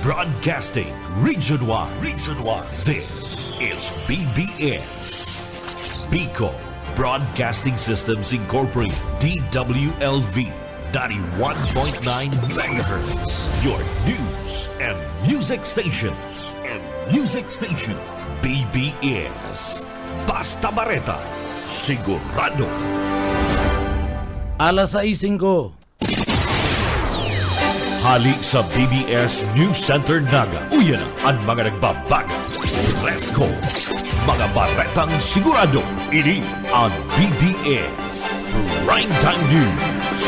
Broadcasting Region 1. Region 1. This is BBS. Bicol Broadcasting Systems Incorporated. DWLV. 91.9 MHz. Your news and music stations. BBS. Basta Bareta. Sigurado. Alas 6:05. Hali sa BBS News Center Naga. Uyan na ang mga nagbabaga. Fresco. Mga baretang sigurado. Ini ang BBS Primetime News.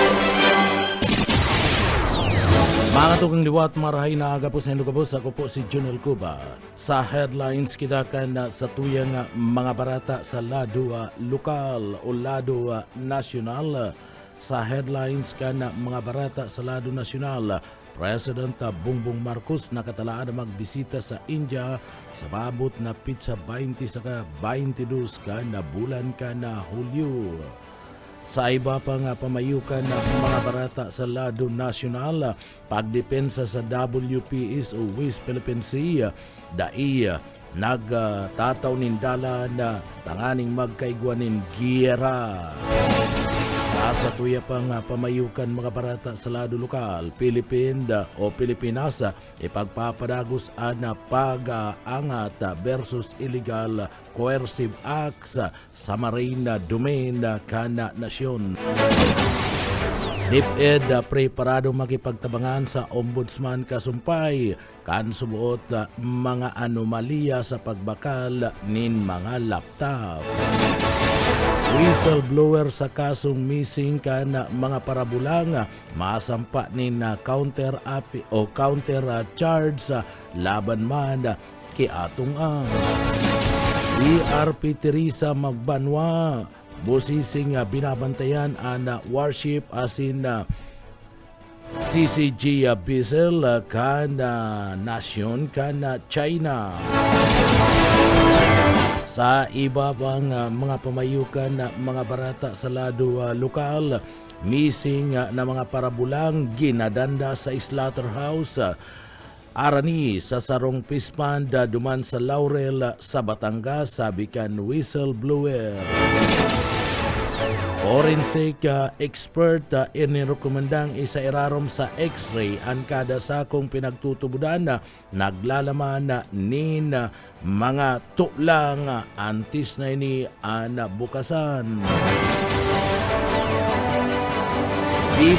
Mga tukang liwat, marahay na aga po sa Indogabos. Ako po si Junel Cuba. Sa headlines kidakan na sa tuyang mga barata sa lado lokal o lado nasyonal. Sa headlines ka na mga barata sa lado nasyonal, President Bongbong Marcos nakatalaan na magbisita sa India sa babot na pizza 20 saka 22 ka na bulan ka na Hulyo. Sa iba pang pamayukan ng mga barata sa lado nasyonal, pagdepensa sa WPS o West Philippine Sea, dai nagtataw nindala na tanganing magkaigwanin giyera. Sa tuya pang pamayukan mga barata sa lado lokal, Pilipinas, ipagpapadagos ang pag-aangat versus illegal coercive acts sa marine domain kana nasyon. DepEd preparado makipagtabangan sa Ombudsman kasumpay kan subuot mga anomalya sa pagbakal nin mga laptop. Whistleblower sa kasong missing ka na mga parabulang masampa nin counter charge laban man ki atong ERP Teresa Magbanwa busising binabantayan ang warship asin CCG vessel kana nasyon kana China. Sa iba pang mga pamayukan na mga barata sa lado lokal, missing na mga parabulang ginadanda sa slaughterhouse arani sa sarong Pispan duman sa Laurel sa Batangas, sabi kan whistleblower. Forensic expert inirekomendang isa irarom sa x-ray ang kada sakong pinagtutubudan na naglalaman nin mga tuklang antis na ini bukasan.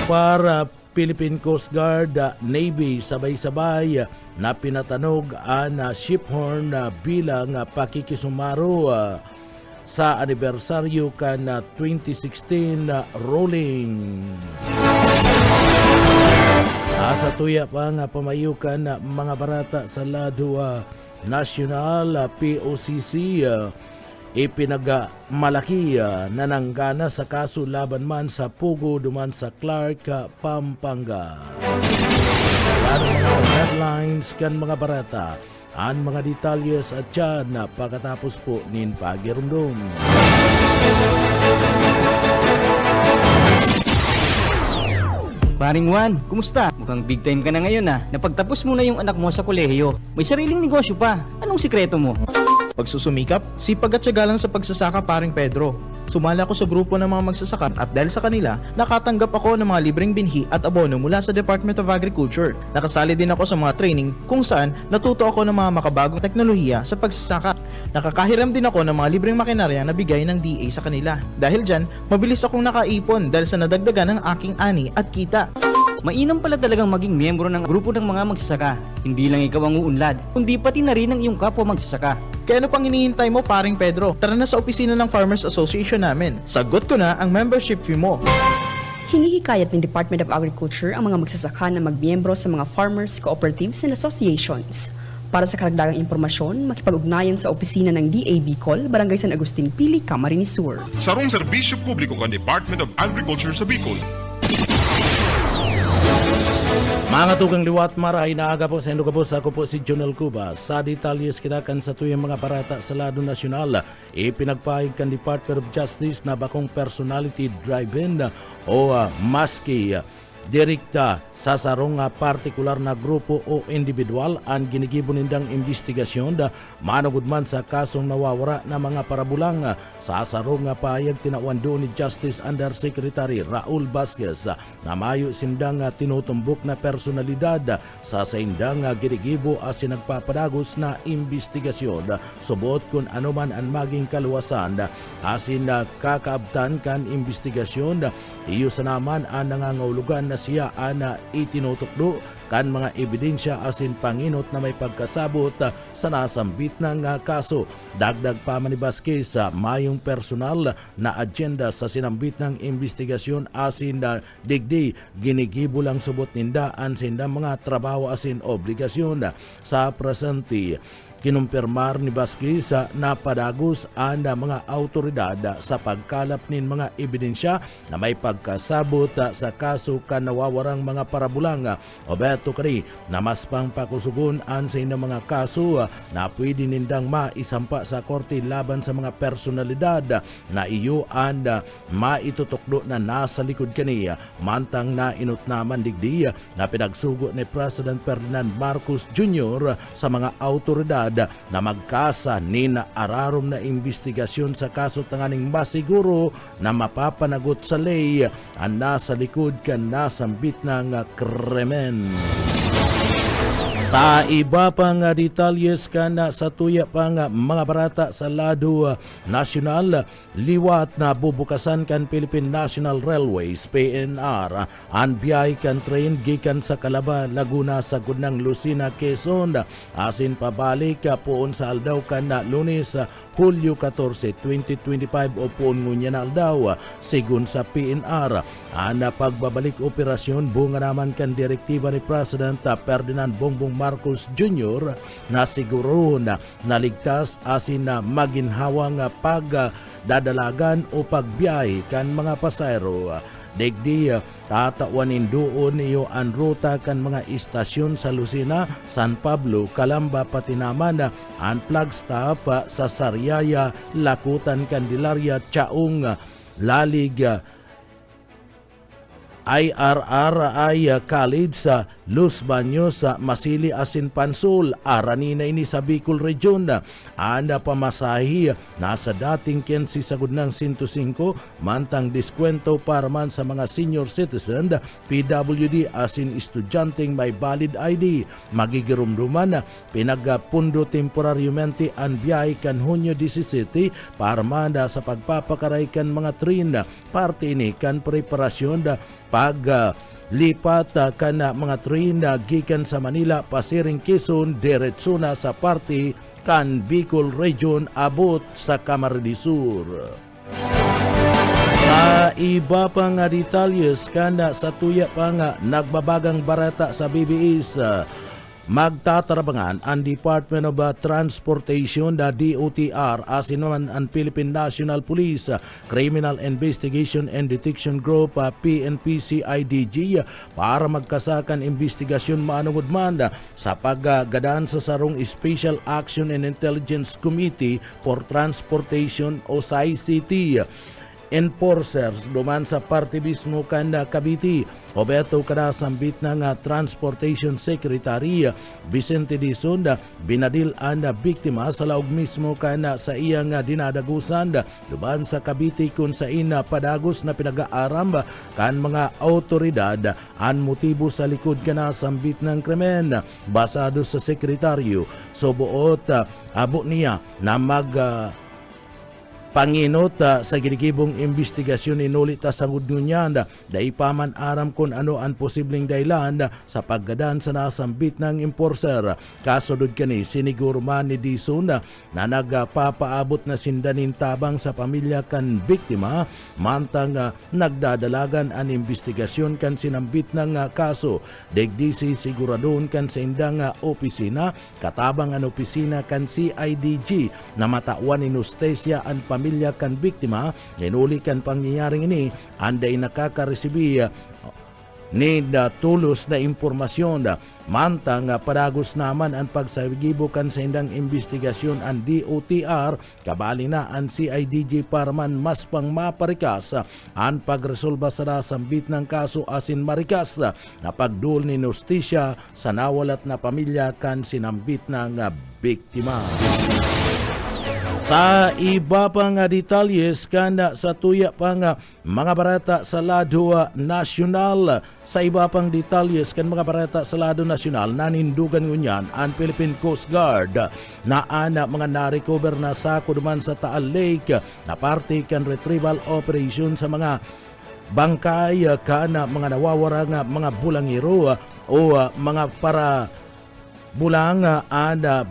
Para Philippine Coast Guard, Navy sabay-sabay na pinatanog ang shiphorn bilang pakikisumaro sa anibersaryo kan 2016 rolling. Sa tuya pa nga pamayukan mga barata sa lado nasyonal, POCC ipinagmalaki na nanggana sa kaso laban man sa Pugo duman sa Clark, Pampanga. Yan mga headlines kan mga barata. Ang mga detalyes at dyan na pagkatapos po nin pagirumdum. Paring Juan, kumusta? Mukhang big time ka na ngayon Napagtapos mo na yung anak mo sa kolehiyo. May sariling negosyo pa. Anong sikreto mo? Pagsusumikap, sipag at tiyaga lang sa pagsasaka, paring Pedro. Sumala ako sa grupo ng mga magsasaka at dahil sa kanila, nakatanggap ako ng mga libreng binhi at abono mula sa Department of Agriculture. Nakasali din ako sa mga training kung saan natuto ako ng mga makabagong teknolohiya sa pagsasaka. Nakakahiram din ako ng mga libreng makinarya na bigay ng DA sa kanila. Dahil dyan, mabilis akong nakaipon dahil sa nadagdagan ng aking ani at kita. Mainam pala talagang maging miyembro ng grupo ng mga magsasaka. Hindi lang ikaw ang uunlad, kundi pati na rin ang iyong kapwa magsasaka. Kaya ano pang hinihintay mo, paring Pedro? Tara na sa opisina ng Farmers Association namin. Sagot ko na ang membership fee mo. Hinihikayat ng Department of Agriculture ang mga magsasaka na magmiyembro sa mga farmers, cooperatives and associations. Para sa karagdagang impormasyon, makipag-ugnayan sa opisina ng DA Bicol, Barangay San Agustin Pili, Camarines Sur. Sarong serbisyo publiko ng Department of Agriculture sa Bicol. Mga tukang liwat, marahay na aga po sa Indogabos. Ako po si Junel Cuba. Sa detalyes kidakan sa tuyang mga barata sa lado nasyonal, ipinagpahig kan Department of Justice na bakong personality driven o maski direkta sa sarong nga partikular na grupo o individual ang ginigibo nindang investigasyon manugod man sa kasong nawawara na mga parabulang sa sarong nga payag tinawan doon ni Justice Undersecretary Raul Vasquez na mayo sindang tinutumbok na personalidad sa saindang ginigibo as nagpapadagos na investigasyon subot kung anuman ang maging kaluwasan asin kakaabtan kan investigasyon iyo sa naman ang nangangahulugan na siya ang itinutukdo kan mga ebidensya asin panginot na may pagkasabot sa nasambit ng kaso. Dagdag pa man ni Vasquez sa mayong personal na agenda sa sinambit ng investigasyon asin digdi ginigibo lang subot ninda ang sindang mga trabaho asin obligasyon sa presente. Kinumpirmar ni Vasquez na padagos ang mga autoridad sa pagkalap nin mga ebidensya na may pagkasabot sa kaso kan nawawarang mga parabulang o beto kani na mas pang pakusugon ang sa inyong mga kaso na pwede nindang maisampa sa korte laban sa mga personalidad na iyo ang maitutukdo na nasa likod kani mantang na inutnaman digdi na pinagsugo ni President Ferdinand Marcos Jr. sa mga autoridad na magkasa ni na ararom na investigasyon sa kaso tanganing masiguro na mapapanagot sa ley ang nasa likod kan nasambit ng krimen. Sa iba pang detalyes kana sa tuya pang mga barata sa lado nasyonal, liwat na bubukasan kan Philippine National Railways PNR ang biyay kan train gikan sa Calaba, Laguna sa Gudnang Lucena, Quezon asin pabalik poon sa aldaw kan Lunes Hulyo 14, 2025 o poon ngunya na aldaw sigun sa PNR. Ang pagbabalik operasyon bunga naman kan direktiba ni President Ferdinand Bongbong Marcos Jr. na siguro na naligtas asin na maginhawang pagdadalagan o pagbiyahe kan mga pasayro. Digdi tatawanin doon iyo ang ruta kan mga istasyon sa Lucena, San Pablo, Calamba pati naman ang plug stop sa Sariaya, Lakutan, Candelaria, Chaong, Lalig, IRRI College sa Los Baños sa Masili asin Pansol arani na ini sa Bicol Region. Anda pamasahi nasa dating 15 sagud ng 105 mantang diskwento para man sa mga senior citizen PWD asin estudyanteng may valid ID. Magigirumduman pinagpundo temporaryamente ang biyahe kan Hunyo 17 para man sa pagpapakaray kan mga train. Parte ini kan preparasyon paglipat kan mga train gikan sa Manila, Pasiring, Quezon, diretso na sa parte kan Bicol Region abot sa Camarines Sur. Sa iba pang detalyes kana sa tuya pang nagbabagang barata sa BBS, magtatarabangan ang Department of Transportation, DOTR, asin naman ang Philippine National Police, Criminal Investigation and Detection Group, PNP-CIDG, para magkasakan investigasyon maanungod man sa paggadaan sa sarong Special Action and Intelligence Committee for Transportation o SAICT. Enforcers duman sa parte mismo kanda Cavite o beto kada sambit ng Transportation Secretary Vicente Dizon binadil ang biktima sa laog mismo kanda sa iyang dinadagusan duman sa Cavite kung sa ina padagos na pinag-aaram kan mga autoridad ang motibo sa likod kana sambit ng krimen. Basado sa sekretaryo subuot abo niya na panginot sa ginigibong investigasyon inulit sa ngudnunyan da ipaman aram kung ano ang posibleng dahilan sa paggadaan sa nasambit ng enforcer. Kasudod kani sinigurman ni Dizon na nagpapaabot na sindanin tabang sa pamilya kan biktima mantang nagdadalagan ang investigasyon kan sinambit ng kaso. Digdi si siguradon kan sa indang opisina katabang ang opisina kan CIDG na matawan ni Nustesia ang pamilya kan biktima. Nginuli kan pangyayaring ini anday nakakaresibi ni tulos na impormasyon. Mantang padagos naman ang pagsagibukan sa indang investigasyon ang DOTR, kabali na ang CIDG para man mas pang maparikas ang pagresolba sa nasambit ng kaso asin marikas na pagdul ni Nostisya sa nawalat na pamilya kan sinambit ng biktima. Sa iba pang detalyes kan sa tuya pang mga barata sa lado nasyonal, sa iba pang detalyes kan mga barata sa lado nasyonal, nanindugan ngunyan ang Philippine Coast Guard na mga na-recover na sako duman sa Taal Lake na parte kan retrieval operation sa mga bangkay kan mga nawawarang mga bulangiro o mga para bulang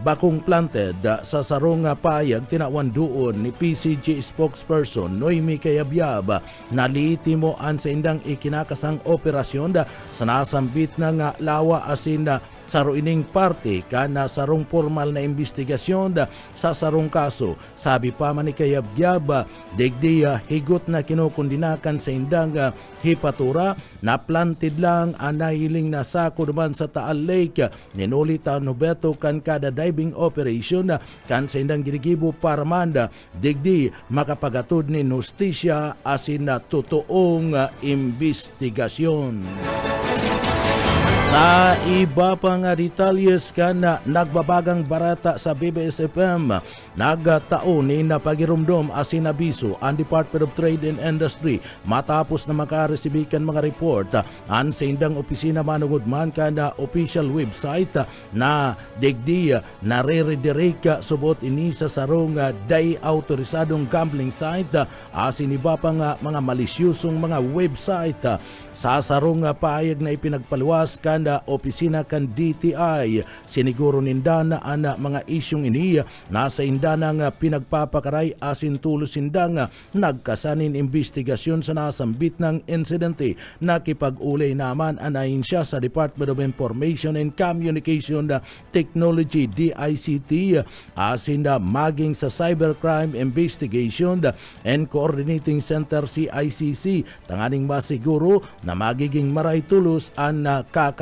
bakong planted sa sarong payag tinawan doon ni PCG spokesperson Noemi Kayabyab na liitimo an sa indang ikinakasang operasyon sa nasambit ng lawa asin sa ruining parte kana sarong formal na investigasyon sa sarong kaso. Sabi pa man ni Kayabyab, digdi higot na kinukundinakan sa indang hipatura na planted lang ang nahiling na sako duman sa Taal Lake. Ninulita Nobeto kan kada diving operation kan sa indang ginigibo para manda digdi makapagatod ni Nostisya asin na totoong investigasyon. Sa iba pang detalyes kan nagbabagang barata sa BBSFM, nagtaon ni napagirumdom asin abiso ang Department of Trade and Industry matapos na makaresibikan mga report an sa indang opisina manungod man kan official website na digdi na re-redirect subot ini sa sarong day autorisadong gambling site asin iba pang mga malisyusong mga website sa sarong paayag na ipinagpaluwas kan opisina kan DTI. Siniguro ninda na ang mga isyong ini nasa indanang pinagpapakaray asin tulos indang nagkasanin investigasyon sa nasambit ng insidente. Nakipag-ulay naman ang ahinsya sa Department of Information and Communication Technology DICT asin maging sa Cybercrime Investigation and Coordinating Center CICC tanganing masiguro na magiging maray tulos ang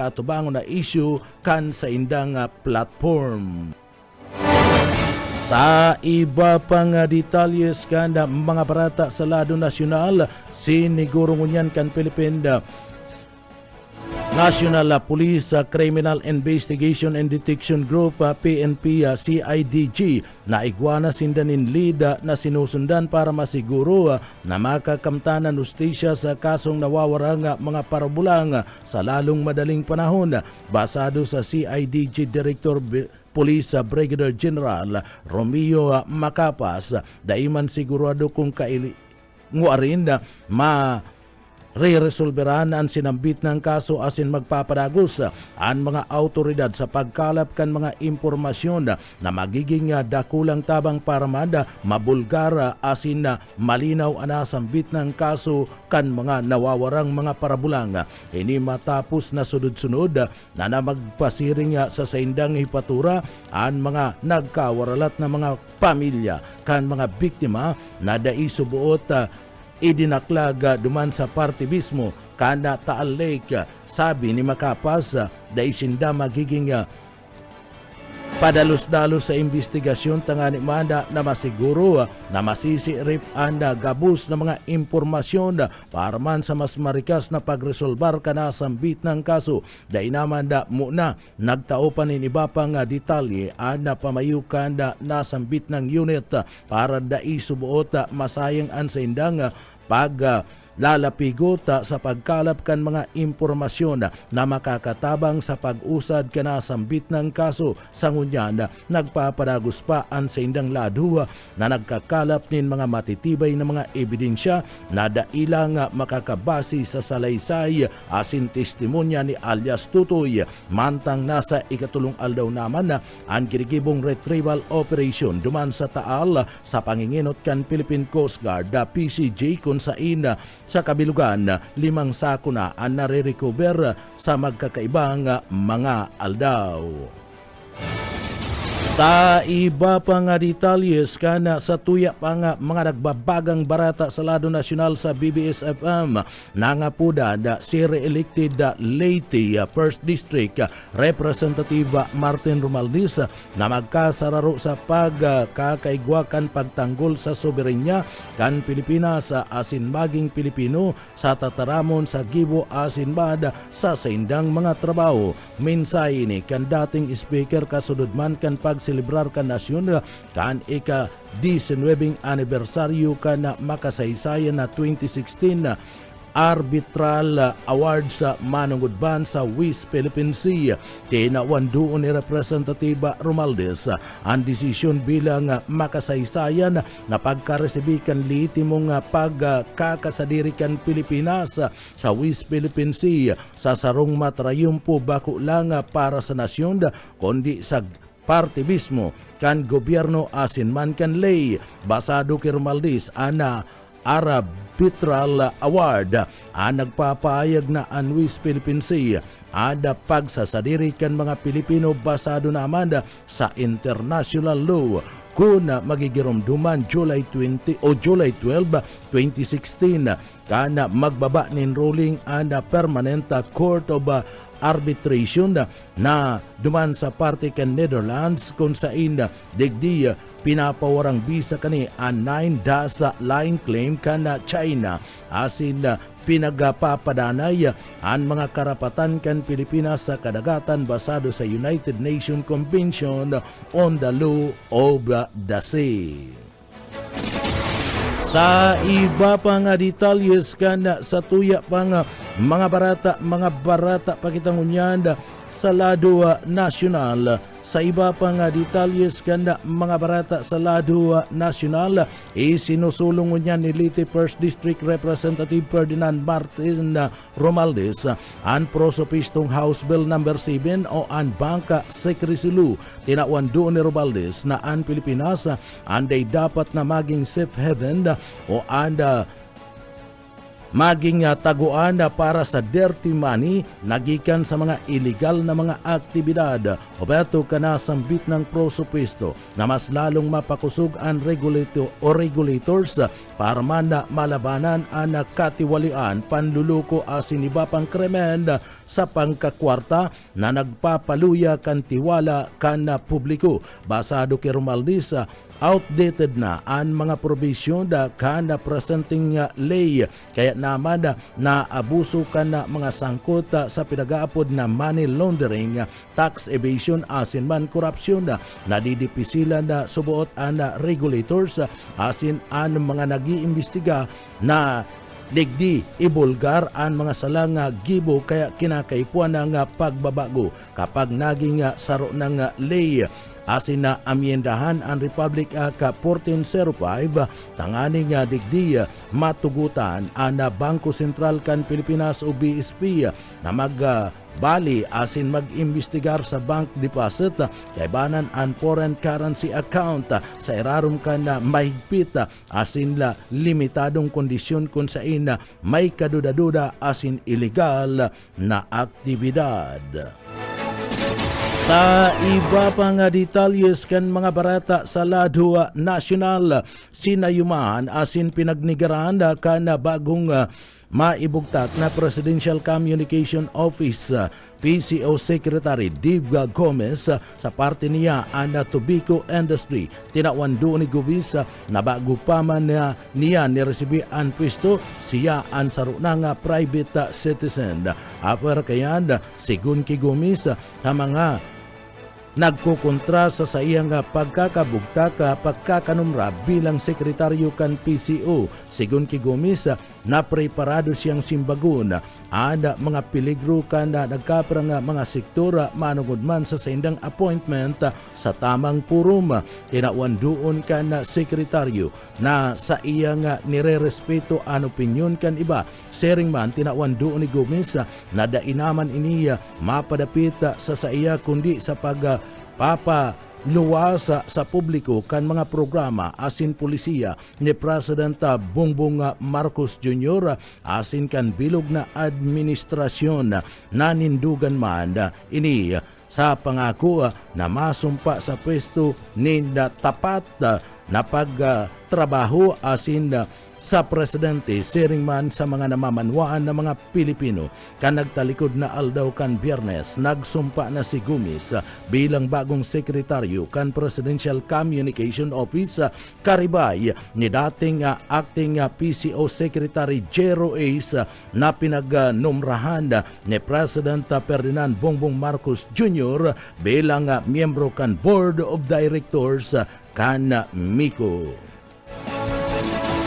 katubangon na issue kan sa indang platform. Sa iba pang detalyes kan mga barata sa lado nasyonal, siniguro ngunyan kan Philippine National Police Criminal Investigation and Detection Group PNP CIDG na igwana sindanin lead na sinusundan para masiguro na makakamtanan ustisya sa kasong nawawarang mga parabulang sa lalong madaling panahon. Basado sa CIDG Director Police Brigadier General Romeo Macapas, daiman sigurado kung nguarin re-resolveran ang sinambit ng kaso asin magpapadagos ang mga autoridad sa pagkalap kan mga impormasyon na magiging dakulang tabang para mabulgar asin malinaw ang nasambit ng kaso kan mga nawawarang mga parabulang. Ini matapos na sunod-sunod na magpasiring sa saindang hipatura ang mga nagkawaralat na mga pamilya kan mga biktima na daisubuot idinaklag duman sa parte mismo kana Taal Lake. Sabi ni Macapas, daisinda magiging padalos-dalos sa investigasyon tangani manda na masiguro na masisirip ang gabus na mga impormasyon para man sa mas marikas na pagresolbar kana sambit ng kaso. Dahil naman muna nagtao pa nin iba pang detalye ang pamayukan na sambit ng unit para daisubuot masayang ang sa indang lalapigot sa pagkalap kan mga impormasyon na makakatabang sa pag-usad kana sambit ng kaso. Sa ngunyan, nagpapadagos pa ang sa indang lado na nagkakalap nin mga matitibay na mga ebidensya na dailang makakabasi sa salaysay asin testimonya ni alias Tutoy. Mantang nasa ikatulong aldaw naman ang kirigibong retrieval operation duman sa Taal sa panginginot kan Philippine Coast Guard PCG kung sain sa kabilugan 5 sako na ang nare-recover sa magkakaibang mga aldaw. Sa iba pa nga detalyes kana sa tuya pa nga mga nagbabagang barata sa lado nasyonal sa BBS-FM nangapuda da si re-elected Leyte 1st District Representative Martin Romualdez na magkasararo sa pagkakaigwakan pagtanggol sa soberenya kan Pilipinas asin maging Pilipino sa tataramon sa gibo asin bad sa saindang mga trabaho. Minsay ni kan dating speaker kasududman kan pagselebrar kan nasyon kan ika-19 anibersaryo kan makasaysayan na 2016 Arbitral Award sa manungudban sa West Philippine Sea. Tinawandoon ni Representative Romualdez ang desisyon bilang makasaysayan na pagkaresibikan litimong pagkakasadirikan Pilipinas sa West Philippine Sea sa sarong matrayumpo bako lang para sa nasyon kundi sa partibismo kan gobyerno asin man kan lay. Basado kay Romualdez ana Arbitral Award ang nagpapahayag na ang West Philippine Sea ada pagsasadiri kan mga Pilipino basado naman sa international law kung magigirumduman July 12, 2016 kana magbaba nin ruling ang Permanent Court of Arbitration na duman sa parte kan Netherlands kung saan digdi pinapawarang bisa kani ang 9 dasa line claim kana China asin pinagapapadanay ang mga karapatan kan Pilipinas sa kadagatan basado sa United Nations Convention on the Law of the Sea. Sa iba pa nga detalyes kan sa tuya pa nga mga barata pakitangunyan sa lado nasyonal. Sa iba pa nga detalyes kan mga barata sa lado nasyonal isinusulong niya ni Leyte 1st District Representative Ferdinand Martin Romualdez ang prosopistong House Bill No. 7 o ang Bangka Secrecy Law. Tinawando ni Romualdez na ang Pilipinas anday dapat na maging safe haven o ang maging taguan para sa dirty money nagikan sa mga illegal na mga aktibidad. Obeto kanasambit ng prosupuesto na mas lalong mapakusog ang regulators para man na malabanan ang katiwalian, panluluko asin iba pang krimen sa pangkakwarta na nagpapaluya kan tiwala kan publiko. Basado kay Romualdez, outdated na ang mga provision da kan presenting lay kaya naman na abuso kan na mga sangkot sa pinagaapod na money laundering, tax evasion asin man korupsyon na didipisilan na subuot ang regulators asin ang mga nag-iimbestiga na digdi ibulgar ang mga salang gibo kaya kinakaipuan ng pagbabago kapag naging saro ng lay asin na amyendahan ang Republic Act 1405 tanganing digdi matugutan ang Bangko Sentral kan Pilipinas o BSP na magbali asin mag-imbestigar sa bank deposit kaibanan ang foreign currency account sa irarum kan mahigpit asin limitadong kondisyon kung saan may kaduda-duda asin illegal na aktibidad. Sa iba pa nga detalyes kan mga barata sa lado nasyonal, sinayumahan asin pinagnigaran kan bagong maibugtat na Presidential Communication Office PCO Secretary Divga Gomez sa parte niya ang tobacco industry. Tinawando ni Gomez na bago pa man niya niresibi ang pwesto, siya ang saro ng private citizen. After kayan, sigun ki Gomez sa mga nagkukontra sa iyang pagkakakanumra bilang sekretaryo kan PCO. Sigun ki Gomez, napreparado siyang simbagon ada mga peligro kan nagkaprang mga sektor manungod man sa saindang appointment sa tamang purum. Tinawandoon kan sekretaryo na sa iyang nirerespeto ang opinyon kan iba. Sering man tinawandoon ni Gomez na dainaman iniya mapadapit sa iya kundi sa luwas sa publiko kan mga programa asin polisiya ni President Bongbong Marcos Jr. asin kan bilog na administrasyon na nindugan man ini sa pangako na masumpa sa pwesto ni tapat na pagtrabaho asin sa presidente siring man sa mga namamanwaan ng mga Pilipino. Kan nagtalikod na aldaw kan Biyernes, nagsumpa na si Gumis bilang bagong sekretaryo kan Presidential Communication Office karibay ni dating acting PCO Secretary Jero Ace na pinagnomrahan ni President Ferdinand Bongbong Marcos Jr. bilang miyembro kan Board of Directors kan Miko.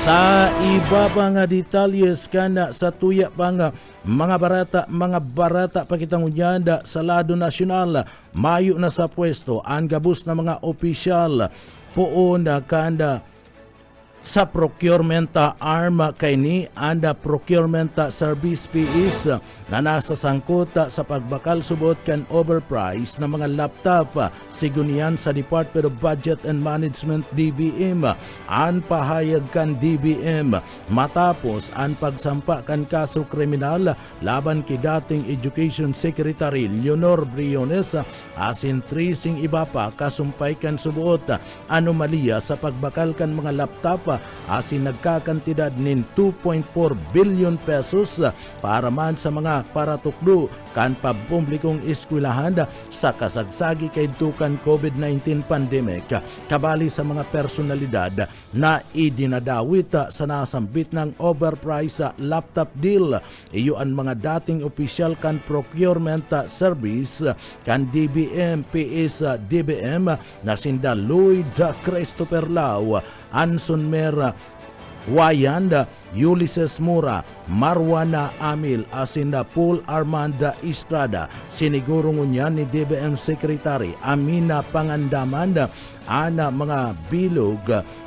Sa iba pa nga detalyes kana sa tuya pa nga mga barata pakitangunyan sa lado nasyonal, mayo na sa pwesto ang gabos na mga opisyal poon kanda sa procurement arm kay ni and procurement service PEs na nasasangkot sa pagbakal subot kan overprice na mga laptop sigunian sa Department of Budget and Management DBM. An pahayag kan DBM matapos ang pagsampa kan kaso kriminal laban kay dating Education Secretary Leonor Briones asin tracing iba pa kasumpay kan subuot anomalya sa pagbakal kan mga laptop asin nagkakantidad nin 2.4 billion pesos para man sa mga paratukdo kan pampublikong eskwelahan sa kasagsagi kay dukan COVID-19 pandemic kabali sa mga personalidad na idinadawit sa nasambit ng overpriced laptop deal. Iyo ang mga dating opisyal kan procurement service kan DBM PS DBM na sinda Lloyd Christopher Lau, Anson Mera Wayanda, Ulysses Mura, Marwana Amil, asinda Paul Armanda Estrada. Siniguro niya ni DBM Secretary Amina Pangandamanda ana mga bilog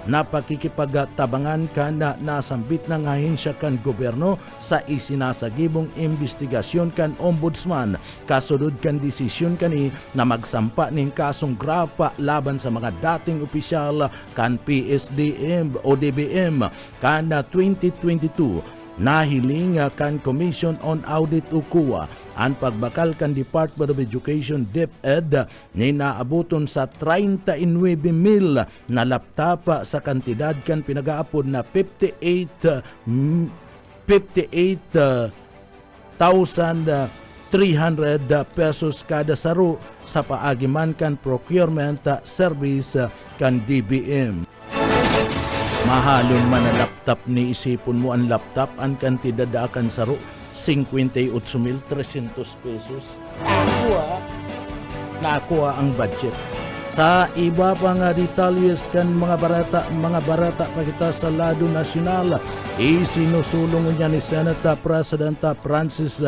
na pakikipagtabangan kan na nasambit ng ahensya kan gobyerno sa isinasagibong investigasyon kan ombudsman. Kasunod kan desisyon kani na magsampa ning kasong grapa laban sa mga dating opisyal kan PSDM o DBM kan 2022. Nahiling kan Commission on Audit UKUA ang pagbakal kan Department of Education DepEd ni naabuton sa 39,000 na laptop sa kantidad kan pinagaapod na 58,300 pesos kada saro sa paagiman kan procurement service kan DBM. Mahalon man ang laptop ni isipon mo ang laptop ang kantidad akan saro 58,300 pesos. Nakuha ang budget. Sa iba pa nga detalyes kan mga barata pa kita sa lado nasyonal, isinusulong niya ni Senate President Francis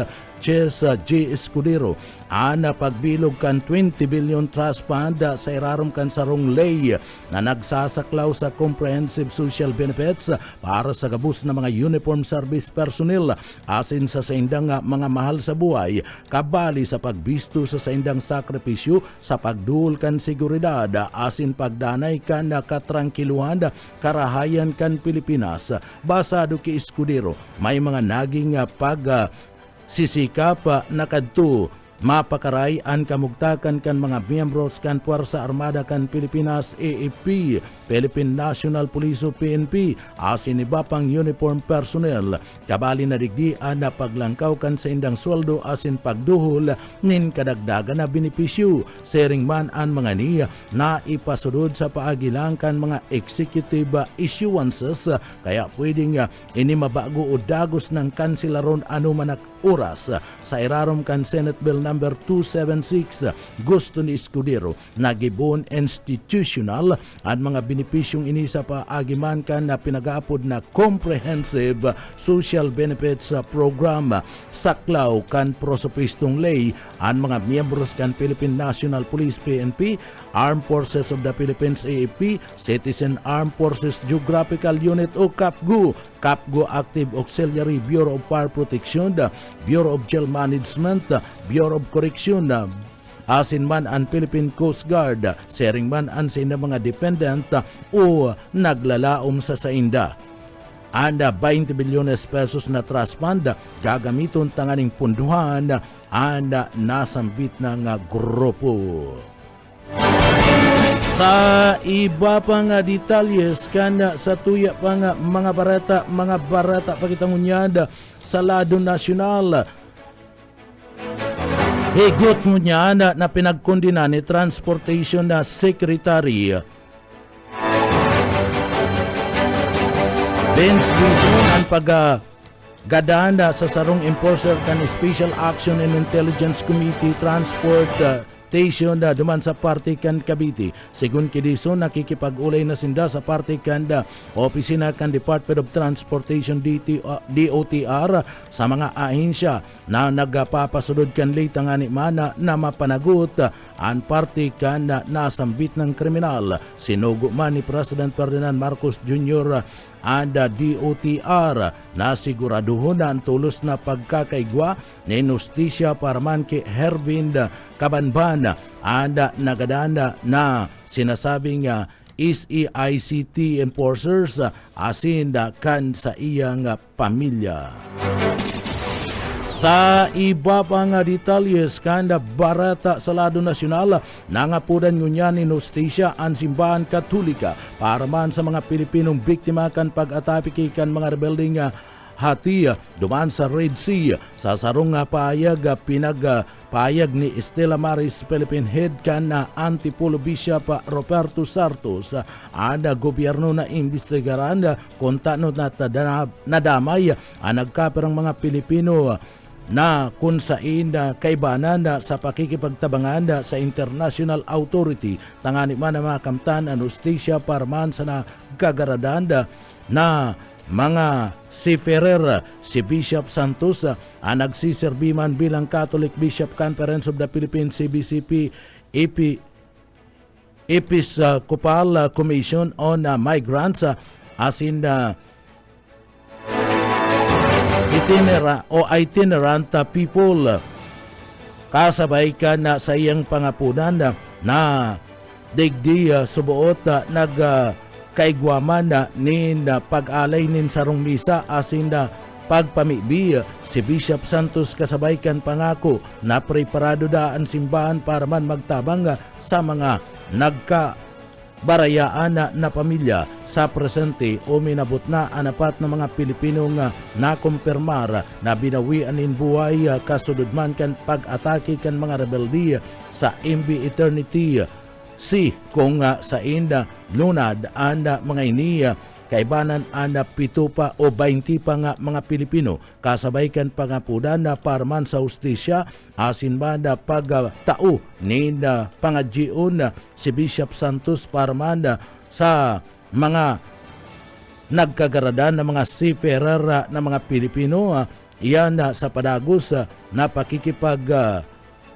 Ches J. Escudero ana pagbilog kan 20 billion trust fund sa irarom kan sarong lay na nagsasaklaw sa comprehensive social benefits para sa gabus na mga uniform service personnel asin sa saindang mga mahal sa buhay kabali sa pagbisto sa saindang sakripisyo sa pagduol kan seguridad asin pagdanay kan katrangkiluhan karahayan kan Pilipinas. Basado kay Escudero may mga naging sisikap na kadto mapakaray ang kamugtakan kan mga miyembros kan Puwersa Armada kan Pilipinas AFP, Philippine National Police o PNP, asin iba pang uniform personnel. Kabali na digdian na paglangkaw kan sa indang sweldo asin pagduhol nin kadagdagan na benepisyo. Sering man ang mga niya na ipasunod sa paagilang kan mga executive issuances kaya pwedeng inimabago o dagos ng kansilaron anumanak oras sa irarom kan Senate Bill number 276. Gusto ni Escudero na gibon institutional ang mga benepisyong inisa pa agiman kan na pinagaapod na comprehensive social benefits program. Saklaw kan prosopistong lay ang mga miyembros kan Philippine National Police PNP, Armed Forces of the Philippines AFP, Citizen Armed Forces Geographical Unit o CAPGU, CAPGU Active Auxiliary Bureau of Fire Protection, Bureau of Jail Management, Bureau of Correction, asin man ang Philippine Coast Guard, sering man ang sa mga dependent o naglalaom sa sainda. and 20 bilyones pesos na trust fund gagamiton tanganing punduhan and nasambit ng grupo. Sa iba pang detalyes kan sa tuya pang mga barata pakitangunyad sa lado nasyonal. Higot mo niya na pinagkondina ni Transportation Secretary Vince Dizon ang paggadanda sa sarong enforcer kan Special Action and Intelligence Committee Transportation duman sa Partikan Cavite. Sigun Kidison, nakikipag-ulay na sinda sa Partikan opisina kan Department of Transportation DOTR sa mga ahensya na nagpapasunod kan late ang animana na mapanagot ang Partikan na nasambit ng kriminal. Sinugo man ni President Ferdinand Marcos Jr. and DOTR na siguraduhon na ang tulos na pagkakaigwa ni Justisya para man kay Hervin Kabanban and nagadanda na sinasabing SEICT enforcers asin kan sa iyang pamilya. Sa iba pang detalyes kanda barata sa lado nasyonal, nangapudan ngunya ni Justisya ang simbahan Katolika para man sa mga Pilipinong biktima kan pag-atake kan mga rebelding hati duman sa Red Sea. Sa sarong payag ni Estela Maris Philippine Head kan Antipolo Bishop Roberto Sartos ang gobyerno na imbestigaran kung tano nadamay ang nagkaperang mga Pilipino na kung saan kaibanan sa pakikipagtabangan sa international authority tangani man ang mga kamtan ang Justisya para man sa nagkagaradanda na mga seafarer. Si Bishop Santos ang nagsiserbi man bilang Catholic Bishop Conference of the Philippines CBCP Episcopal Commission on Migrants asin itinerant people. Kasabay ka na sa iyang pangapunan na digdi subuot nagkaigwaman ni pag-alay nin sarong misa asin pagpamibi. Si Bishop Santos kasabay kan pangako na preparado daan simbahan para man magtabang sa mga barayaan na pamilya. Sa presente o minabot na anapat na mga Pilipinong nakumpirmar na binawian in buhay kasunod man kan pag-atake kan mga rebelde sa MV Eternity kung sa inda lunad anda mga iniya kaibanan anda 7 pa o 20 pa nga mga Pilipino kasabay kan pangapudan na parman sa Justisya asin banda pagtao ni pangadjion si Bishop Santos parman sa mga nagkagaradan na mga seafarer na mga Pilipino iyan sa padagos na pakikipag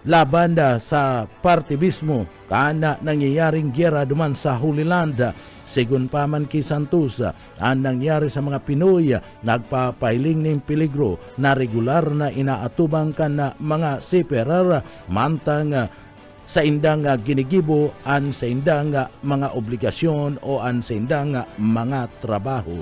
laban sa partibismo kana nangyayaring gyera duman sa Holy Land. Sigun pa man kay Santos ang nangyari sa mga Pinoy nagpapailing ng peligro na regular na inaatubang kan na mga seafarer mantang sa indang ginigibo an sa indang mga obligasyon o an sa indang mga trabaho.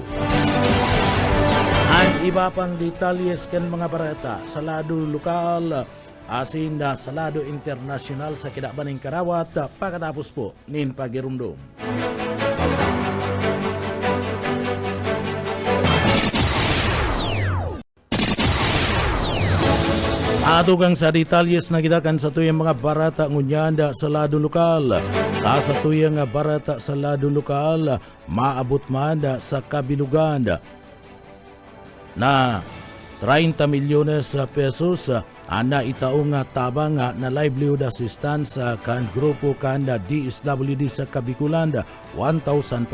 Ang iba pang detalyes kan mga barata sa lado lokal asin sa lado internasyonal sa Kidabaning Karawat pagkatapos po nin pagirumdum. Adugang sa detalyes na gidakan sa tuyang mga barata ngunyanda sa lado lokal. Sa tuyang barata sa lado lokal, maabot man sa kabilugan na 30 milyones pesos ana itaong tabang na livelihood assistance kan grupo kan DSWD sa Kabikulan. 1,513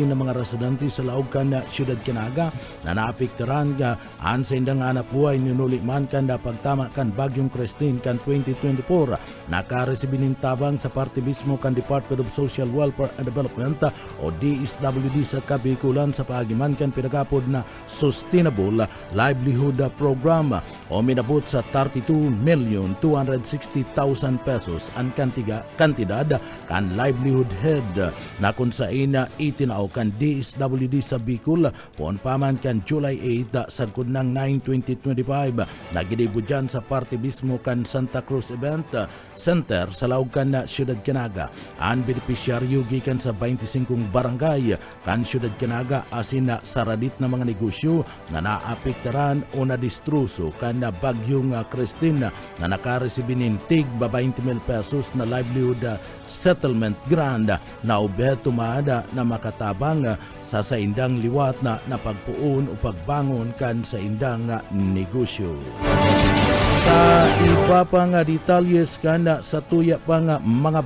na mga residente sa laog kan siyudad Kinaga na naapektuhan an sa indang anak buhay ninuli man kan pagtama kan Bagyong Christine kan 2024. Nakaresibinin tabang sa partibismo kan Department of Social Welfare and Development o DSWD sa Kabikulan sa paagiman kan pinagapod na Sustainable Livelihood Program o minabot sa sa 32,260,000 pesos ang kantidad kan livelihood head na kung saan itinaw kan DSWD sa Bicol poon paman kan July 8 sa kunang 9-2025 nagidibo dyan sa party mismo kan Santa Cruz Event Center sa laog kan Siyudad Canaga. Ang benepisyaryo gikan sa 25 barangay kan Siyudad Canaga asin na saradit na mga negosyo na naapektaran o nadistruso kan na bagyong Christine na nakaresibin ng tig 20,000 pesos na livelihood settlement grant na objeto maada na makatabang sa saindang liwat na pagpuon o pagbangon kan sa indang negosyo. Sa iba pang detalyes kan sa tuya pang mga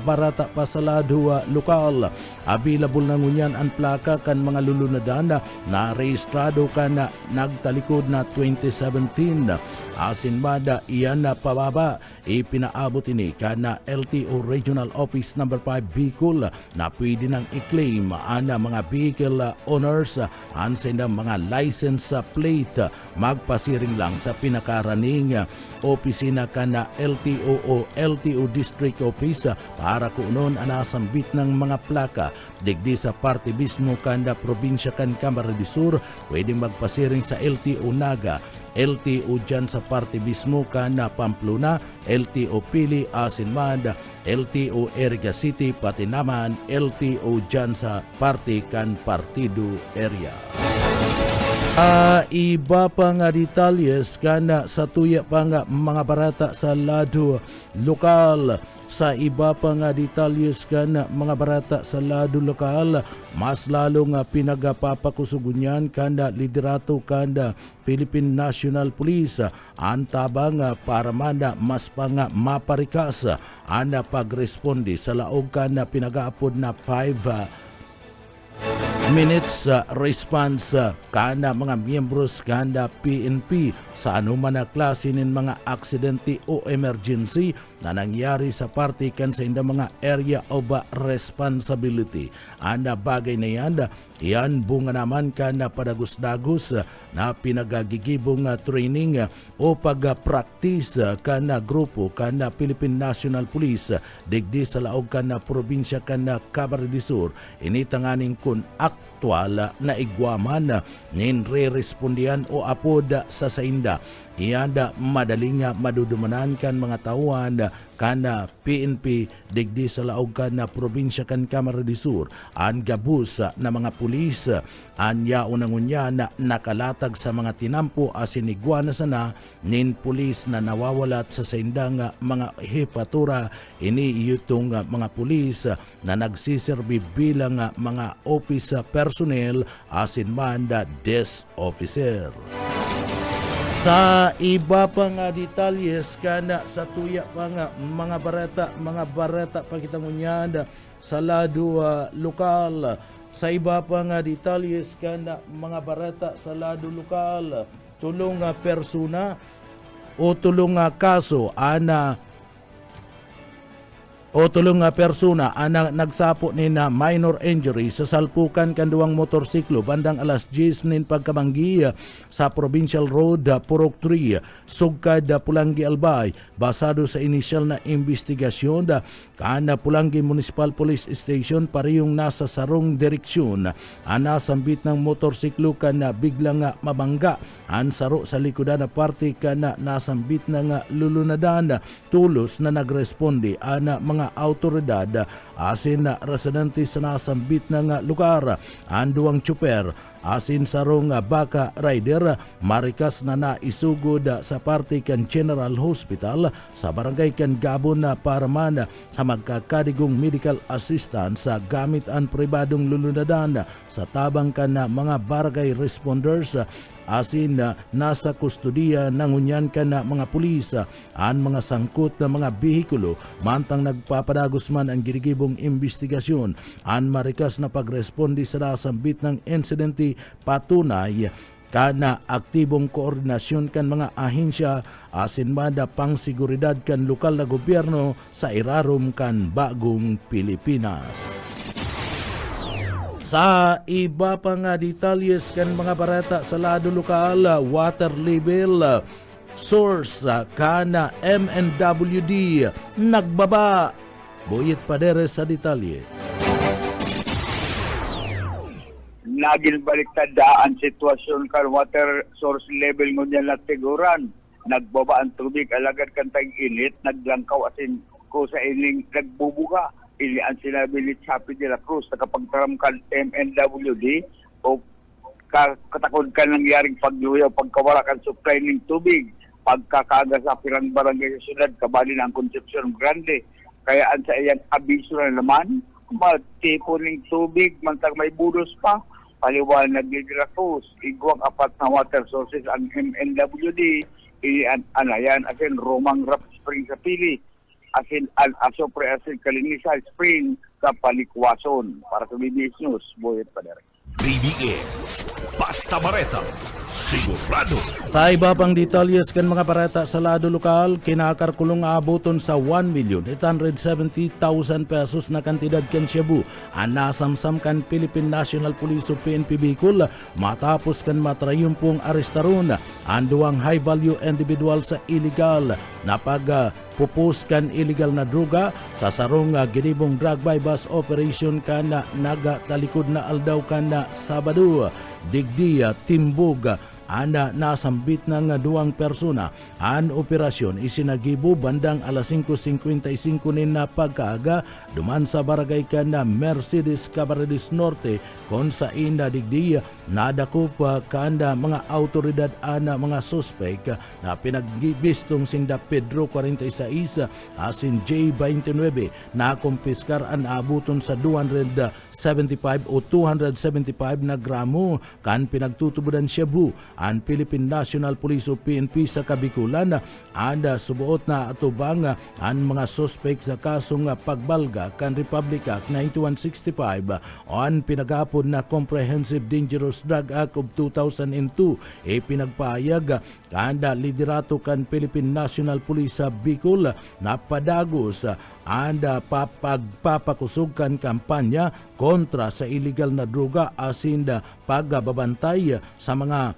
barata pa sa lado lokal, available na ngunyan ang plaka kan mga lulunadan na rehistrado kan nagtalikod na 2017. Asin bada iyan na pababa ipinaabot ini kan LTO Regional Office No. 5 Bicol na pwede nang i-claim ang mga vehicle owners ang sindang mga license plate magpasiring lang sa pinakaraning opisina kan LTO o LTO District Office para kunon anasambit ng mga plaka digdi sa parte mismo kan probinsya kan Camarines Sur pwedeng magpasiring sa LTO Naga, LTO dyan sa parte mismo kan Pamplona, LTO Pili, Asinmad, LTO Erica City, pati naman LTO dyan sa parte kan Partido area. Iba pang detalyes kan sa tuya pang mga barata sa lado lokal. Sa iba pang detalyes kan mga barata sa lado lokal, mas lalong pinagapapakusugunyan kan liderato kan Philippine National Police ang tabang para man mas pang maparikas ang pagresponde sa laog kan pinagaapod na 5 minutes response kana mga miyembros kanda PNP sa anuman na klase ng mga aksidente o emergency na nangyari sa parte kan sa inda mga area of responsibility. Anda bagay na yan bunga naman kana padagos-dagos na pinagagigibong training o pag-practice kana grupo kana Philippine National Police digdi sa laog kana probinsya kana Camarines Sur. Initanganing kun aktual na igwaman nin re-respondian o apod sa sainda. Iyanda madaling madudumanan kan mga tauhan kana PNP digdi sa laog kan probinsya kan Camarines Sur. Ang gabus na mga pulis anya unangunya na nakalatag sa mga tinampo asin igwana sana nin pulis na nawawalat sa saindang mga hepatura. Ini yutong mga pulis na nagsiserbi bilang mga office personnel asin man desk officer. Sa iba pang detalyes kana sa tuya pang mga barata pakitangunyan sa lado lokal. Sa iba pang detalyes kana mga barata sa lado lokal, tulong persona o tulong kaso persona ang nagsapo ni na minor injury sa salpukan kan duwang motorsiklo bandang alas 10 nin pagkamanggi sa Provincial Road Purok 3 sugkad Pulangi Albay basado sa inisyal na investigasyon kan Pulangi Municipal Police Station parehong nasa sarong direksyon ang nasambit ng motorsiklo kan biglang mabangga ang saro sa likodan na parte kan nasambit ng lulunadan tulos na nagresponde ang mga autoridad asin residente sa nasambit ng lugar. Ang duwang tsuper asin sarong baka rider marikas na naisugod sa parte kan General Hospital sa barangay kan Gabon para man sa magkakadigong medical assistance sa gamit ang pribadong lulunadan sa tabang kan mga barangay responders asin nasa kustudiya ng unyan ka na mga pulis ang mga sangkot na mga bihikulo mantang nagpapadagos man ang girigibong investigasyon ang marikas na pagresponde sa nasambit ng insidente patunay kana aktibong koordinasyon kan mga ahensya asin mada pang seguridad kan lokal na gobyerno sa irarom kan bagong Pilipinas. Sa iba pang detalles kan mga barata sa lado lokal, water level source kana MNWD nagbaba. Buyit padere sa detalye. Naging baliktadaan sitwasyon kan water source level ngunyan na tiguran. Nagbaba ang tubig, alagad kan tag-init, naglangkaw asin ko sa ining nagbubuga. Ili ang sinabi ni Chapi de la Cruz na kapag taramkan MNWD o katakod ka nangyaring pagluya o pagkawala kan supply ng tubig, pagkakaga sa pirang barangay sa syudad, kabali na ang Concepcion Grande. Kaya ang sa iyang abiso na naman, matipo ng tubig, mantag may budos pa, paliwanag ni De La Cruz, igwang apat na water sources ang MNWD, anayan, asin Romang Rap Spring sa Pili, asin Al-Asopre, asin Kalinisa Spring sa Palikwason. Para sa BBS News, Boyet Padere. BBS, Basta Bareta, sigurado. Sa iba pang detalyes kan mga barata sa lado lokal, kinakarkulong abuton sa 1,870,000 pesos na kantidad kan Cebu ang nasamsam kan Philippine National Police o PNP Bicol matapos kan matrayumpong arestaron ang duwang high-value individual sa illegal na pupus kan illegal na droga sa sarong ginibong drug by bus operation kan nagatalikod na aldaw kan Sabado, digdi timbog ana nasambit ng duwang persona. Ang operasyon isinagibo bandang alas 5:55 na pagkaaga duman sa barangay kan Mercedes Cabarales Norte kung sa ina digdi nadakop kanda mga autoridad ana mga suspek na pinagbistong sinda Pedro 46 asin J29 na kumpiskar ang abuton sa 275 o 275 na gramo kan pinagtutubudan Cebu ang Philippine National Police o PNP sa Kabikulan anda subuot na atubang ang mga suspect sa kasong pagbalga kan Republic Act 9165 o ang pinagapod na Comprehensive Dangerous Drug Act of 2002 pinagpahayag kanda liderato kan Philippine National Police sa Bicol na padagos anda pagpapakusog kan kampanya kontra sa illegal na droga asin pagbabantay sa mga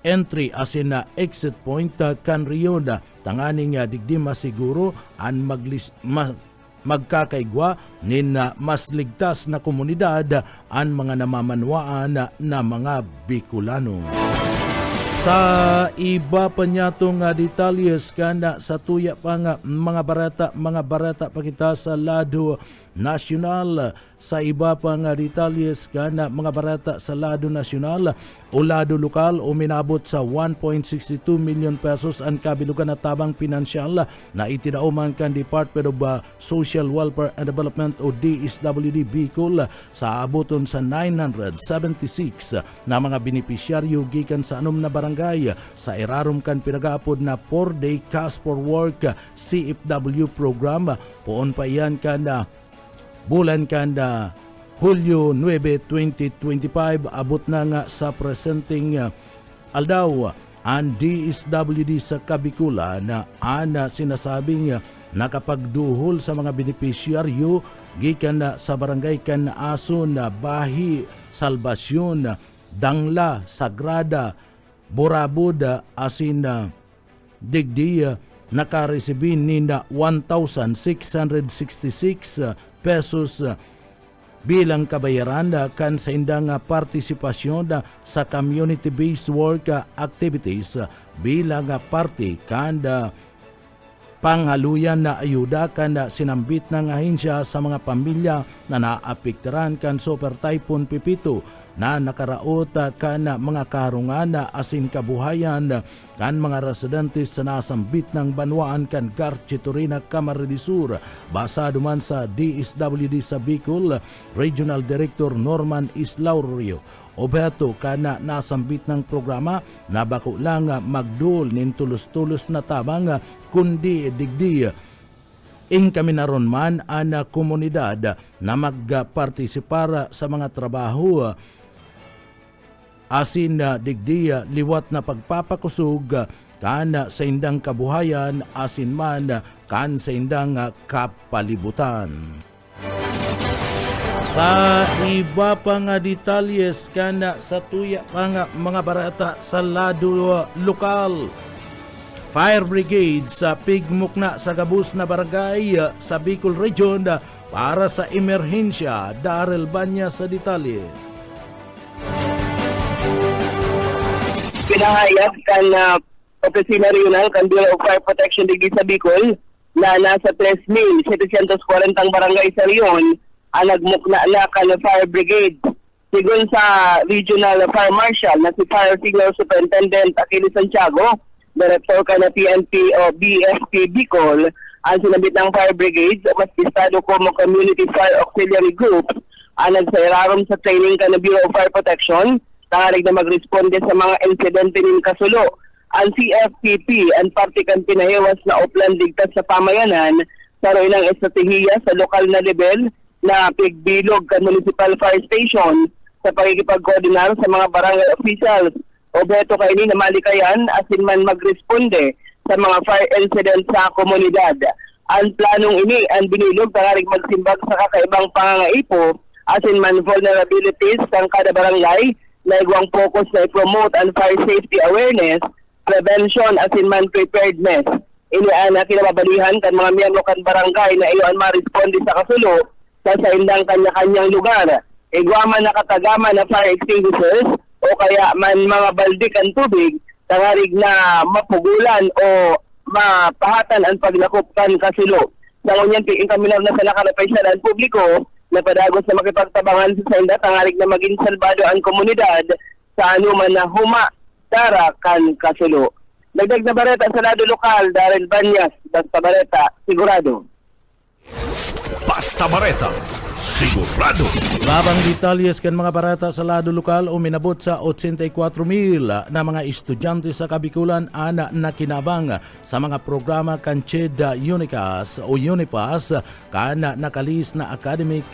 entry asin na exit point kan riyon tanganing digdi masiguro ang magkakaigwa nin mas ligtas na komunidad ang mga namamanwaan na mga Bicolano. Sa iba pa niya itong detalyes kana sa tuya pa nga mga barata pa kita sa lado nasyonal. Sa iba pa nga detalyes kana mga barata sa lado nasyonal o lado lokal uminabot sa 1.62 million pesos ang kabilugan na tabang pinansyal na itinauman kan Department of Social Welfare and Development o DSWD Bicol sa abuton sa 976 na mga benepisyaryo gikan sa anom na barangay sa irarom kan pinagapod na 4-day Cash for Work CFW program. Poon pa iyan kan bulan kanda Hulyo 9, 2025 abot na nga sa presenting aldaw ang DSWD sa Kabikula na ana sinasabing nakapagduhol sa mga benepisyaryo gikan sa barangay kan Ason, Bahi, Salvasyon, Dangla, Sagrada, Borabud asin digdi nakaresibin ni na 1,666 pesos bilang kabayaran kan sa indang partisipasyon sa community-based work activities bilang parte kan panghaluyan na ayuda kan sinambit ng ahensya sa mga pamilya na naapektuhan kan Super Typhoon Pipito na nakaraot kan mga karungan asin kabuhayan kan mga residentes sa nasambit ng banwaan kan Garchitorina, Camarines Sur. Basa duman sa DSWD sa Bicol, Regional Director Norman Islaurio Obeto kana nasambit ng programa na bako lang magdul nin tulos-tulos na tabang kundi digdi kami naron man ang komunidad na magpartisipara sa mga trabaho asin digdi liwat na pagpapakusog kan sa indang kabuhayan asin man kan sa indang kapalibutan. Sa iba pa nga detalyes kana sa tuya pa nga mga barata sa lado lokal, Fire Brigade sa pigmukna sa gabus na barangay sa Bicol Region para sa emerhensya. Darrell Banya sa detalye. Pinahayag kan Opisina Regional kan Bureau of Fire Protection digi sa Bicol na nasa 3,740 barangay sa riyon ang nagmukna na kan Fire Brigade. Sigun sa Regional Fire Marshal na si Fire Signal Superintendent Achilles Santiago, Director ka na PNP o BFP Bicol, ang sinabit ng Fire Brigade mas estado como Community Fire Auxiliary Group ang nagsairarom sa training ka na Bureau of Fire Protection tangarig na magresponde sa mga insidente ng kasulo. Ang CFPP ang parte kan pinahiwas na upland ligtas sa pamayanan sa ilang estratehiya sa lokal na level na pigbilog kan municipal fire station sa pagkikipag-coordinar sa mga barangay officials. Objeto kaini na malikayan asin man magresponde sa mga fire incident sa komunidad. Ang planong ini ang binilog tangarig magsimbag sa kakaibang pangangaipo asin man vulnerabilities ng kada barangay na igwang focus na i-promote ang fire safety awareness, prevention asin man preparedness. Iniana kinababalihan kan mga miyembro kan barangay na iyon ma-responde sa kasulo sa indang kanya-kanyang lugar. Igwaman na katagama na fire extinguishers o kaya man mga balde kan tubig tangarig na mapugulan o mapahatan ang paglakop kan kasulo. Sa ngunyan piing kaminaw na sa nakarepesyanan publiko na padagos na makipagtabangan sa inda tangarig na maging salbado ang komunidad sa anuman na huma tara kan kasulo. Dagdag na bareta sa lado lokal, Darrell Banyas, Basta Bareta, sigurado. Basta Bareta, sigurado. Labang detalyes kan mga barata sa lado lokal uminabot sa 84,000 na mga estudyante sa Kabikulan ana nakinabang sa mga programa kan CHED Unicas o Unipas kana nakalis na academic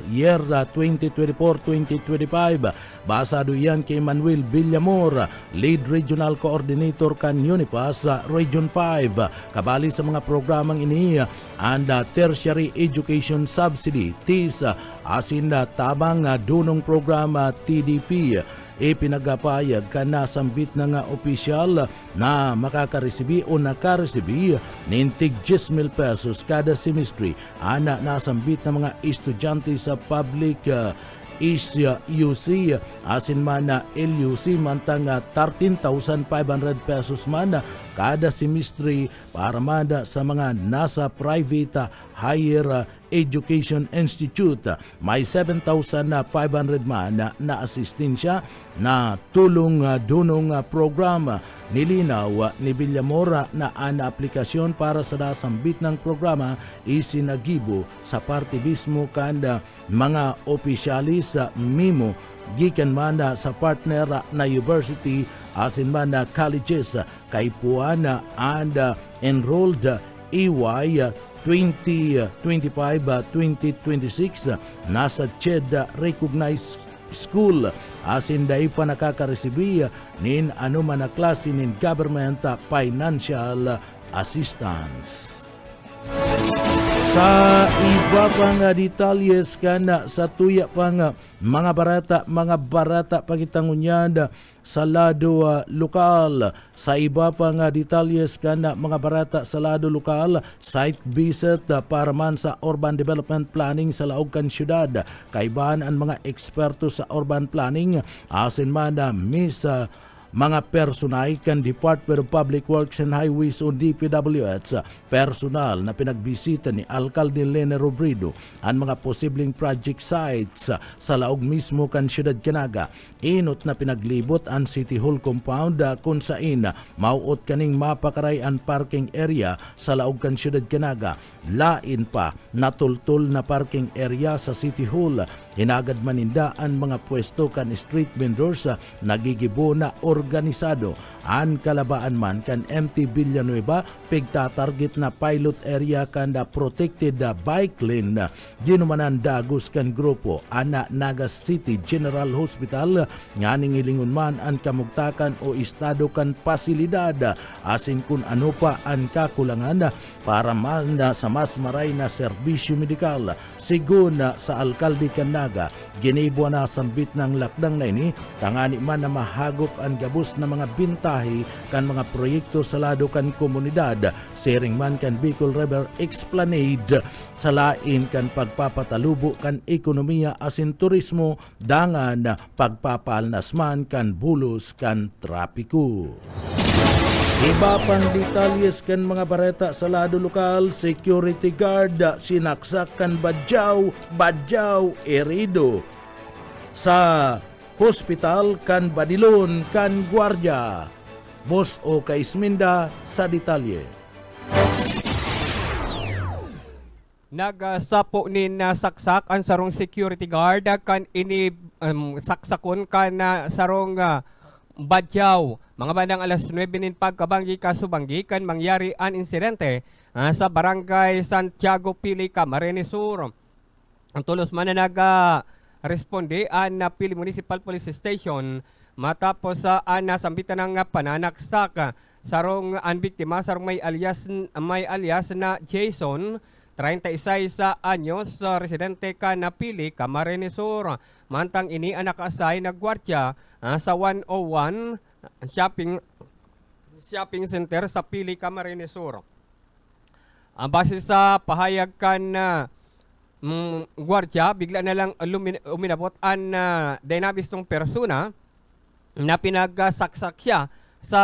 year 2024-2025. Basado yan kay Manuel Villamor, Lead Regional Coordinator kan Unipas Region 5. Kabali sa mga programang ini and Tertiary Education Subsidy TIS asin tabang dunong programa TDP pinagapayag ka na sambit na nga opisyal na makakaresibi o nakaresibi nintig 10,000 pesos kada semestre ana nasambit na mga estudyante sa public UC asin man na LUC mantang 13,500 pesos man kada semestre para manda sa mga nasa private higher education institute. May 7,500 man na asistensya na tulong dunong program. Nilinaw ni Villamora na ang aplikasyon para sa nasambit ng programa isinagibo sa partibismo kanda mga opisyalis mimo gikan man sa partner na university asin man na colleges kay puana and enrolled EY 2025-2026 nasa CHED recognized school asin dai pa nakakaresibi nin anuman na klase nin government financial assistance. Sa iba pang detalyes kana sa tuya pang mga barata pagitangunyan sa lado lokal. Sa iba pang detalles kana mga barata sa lado lokal, site visit para man sa urban development planning sa laog kan syudad. Kaibahan ang mga eksperto sa urban planning asin man miss mga personay kan Department of Public Works and Highways o DPWH personal na pinagbisita ni Alcalde Lene Robredo ang mga posibleng project sites sa laog mismo kan Siyudad Canaga. Inot na pinaglibot ang City Hall compound kung saan mauot kaning mapakaray ang parking area sa laog kan Siyudad Canaga. Lain pa natultol na parking area sa City Hall. Hinagad maninda ang mga pwesto kan street vendors nagigibo na organisado. An kalabaan man kan MT Villanueva pigtatarget na pilot area kan protected bike lane. Ginumanan dagos kan grupo ana Nagas City General Hospital nga ningilingon man ang kamugtakan o estado kan pasilidad asin kun ano pa ang kakulangan para man sa mas maray na serbisyo medikal. Sigun sa alkalde kan Naga ginibo na sambit ng lakdang na ini tangani man na mahagop ang gabos na mga binta mungkahi kan mga proyekto sa lado kan komunidad, sharing man kan Bicol River Explanade, sa lain kan pagpapatalubo kan ekonomiya asin turismo, dangan pagpapalnas man kan bulos kan trapiko. Iba pang detalyes kan mga bareta sa lado lokal, security guard sinaksak kan Badyaw Erido sa hospital kan Badilon kan Guardia. Boss o Kaisminda sa detalye. Nagsapo ni nasaksak ang sarong security guard kan ini saksakon kan sarong Badyaw. Mga bandang alas 9 nin pagkabanggi kasubanggi kan mangyari an insidente sa barangay Santiago Pili, Camarines Sur. Ang tulos man na responde an Pili Municipal Police Station matapos sa nasambitan ng pananaksak sarong ang biktima sarong may alias na Jason, 36 anyos, residente ka na Pili, Camarines Sur. Mantang ini ang nakaasay na gwardiya sa 101 shopping center sa Pili, Camarines Sur. Base sa pahayag kan gwardiya, bigla na lang uminabot ang dynamistong persona na pinagsaksak siya sa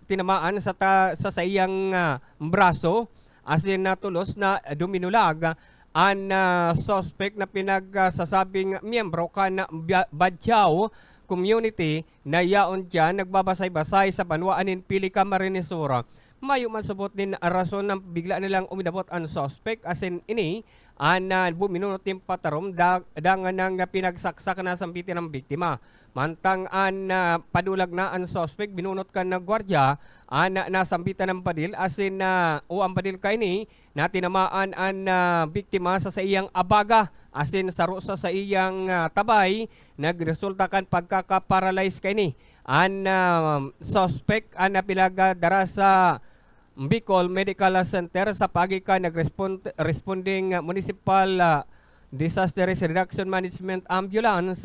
tinamaan sa iyang braso, as in tulos na duminulag ang suspect na pinagsasabing miyembro ka na Badyaw community na yaon dyan nagbabasay-basay sa banwaanin Pili, Camarines Sur. Mayo man subot din rason ng bigla nilang uminabot ang suspect, as in ini buminunot yung patarom dangan ng pinagsaksak na sambitin ng biktima. Mantang padulag na ang suspect, binunot ka ng gwardiya, nasambitan ng padil, as in ang padil ka ini na tinamaan ang biktima sa iyang abaga, as in saro sa iyang tabay, nagresulta kan pagkakaparalyze ka ini. Ang suspect napilagadara sa Bicol Medical Center sa pagika responding Municipal Disaster Risk Reduction Management Ambulance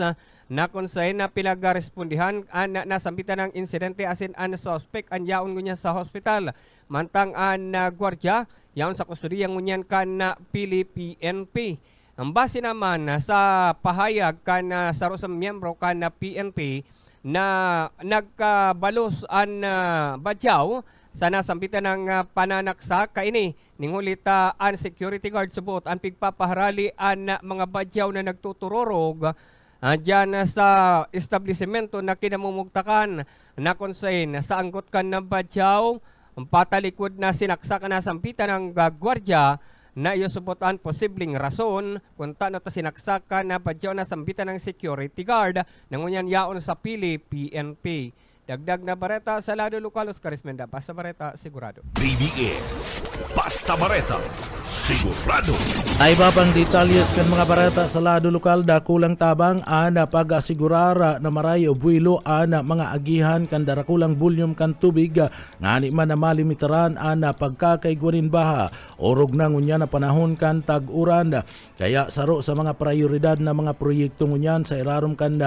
na konsay na pilaga-respondihan nasambitan ng insidente, asin ang suspect ang yaon ngunya sa hospital. Mantang ang gwardiya yaon sa kustodiyang ngunyan kan na Pili PNP. Ang base naman sa pahayag kan sa sa miyembro kan na PNP na nagkabalos ang Badyaw sa nasambitan ng pananaksak kaini ningulita ang security guard subot ang pigpapaharali ang mga Badyaw na nagtuturorog dyan sa establishmento na kinamumugtakan na konsain sa anggot kan ng Badyaw, ang patalikod na sinaksak na sampitan ng gwardiya na iyusubotan posibleng rason kung tano ta sinaksakan na Badyaw na sambitan ng security guard nangunyan yaon sa Pili PNP. Dagdag na bareta sa lado lokal, Oscar Ismenda, Basta Bareta, sigurado. BBS Basta Bareta, sigurado. Ay babang detalyes kan mga bareta sa lado lokal, dakulang tabang pag-asigurara na maray o buwilo mga agihan kan darakulang bulyum kan tubig ngani man na malimitaran pagkakaigwanin baha orog na ngunya na panahon kan tag-uran. Kaya saro sa mga prioridad na mga proyekto ngunyan sa irarom kan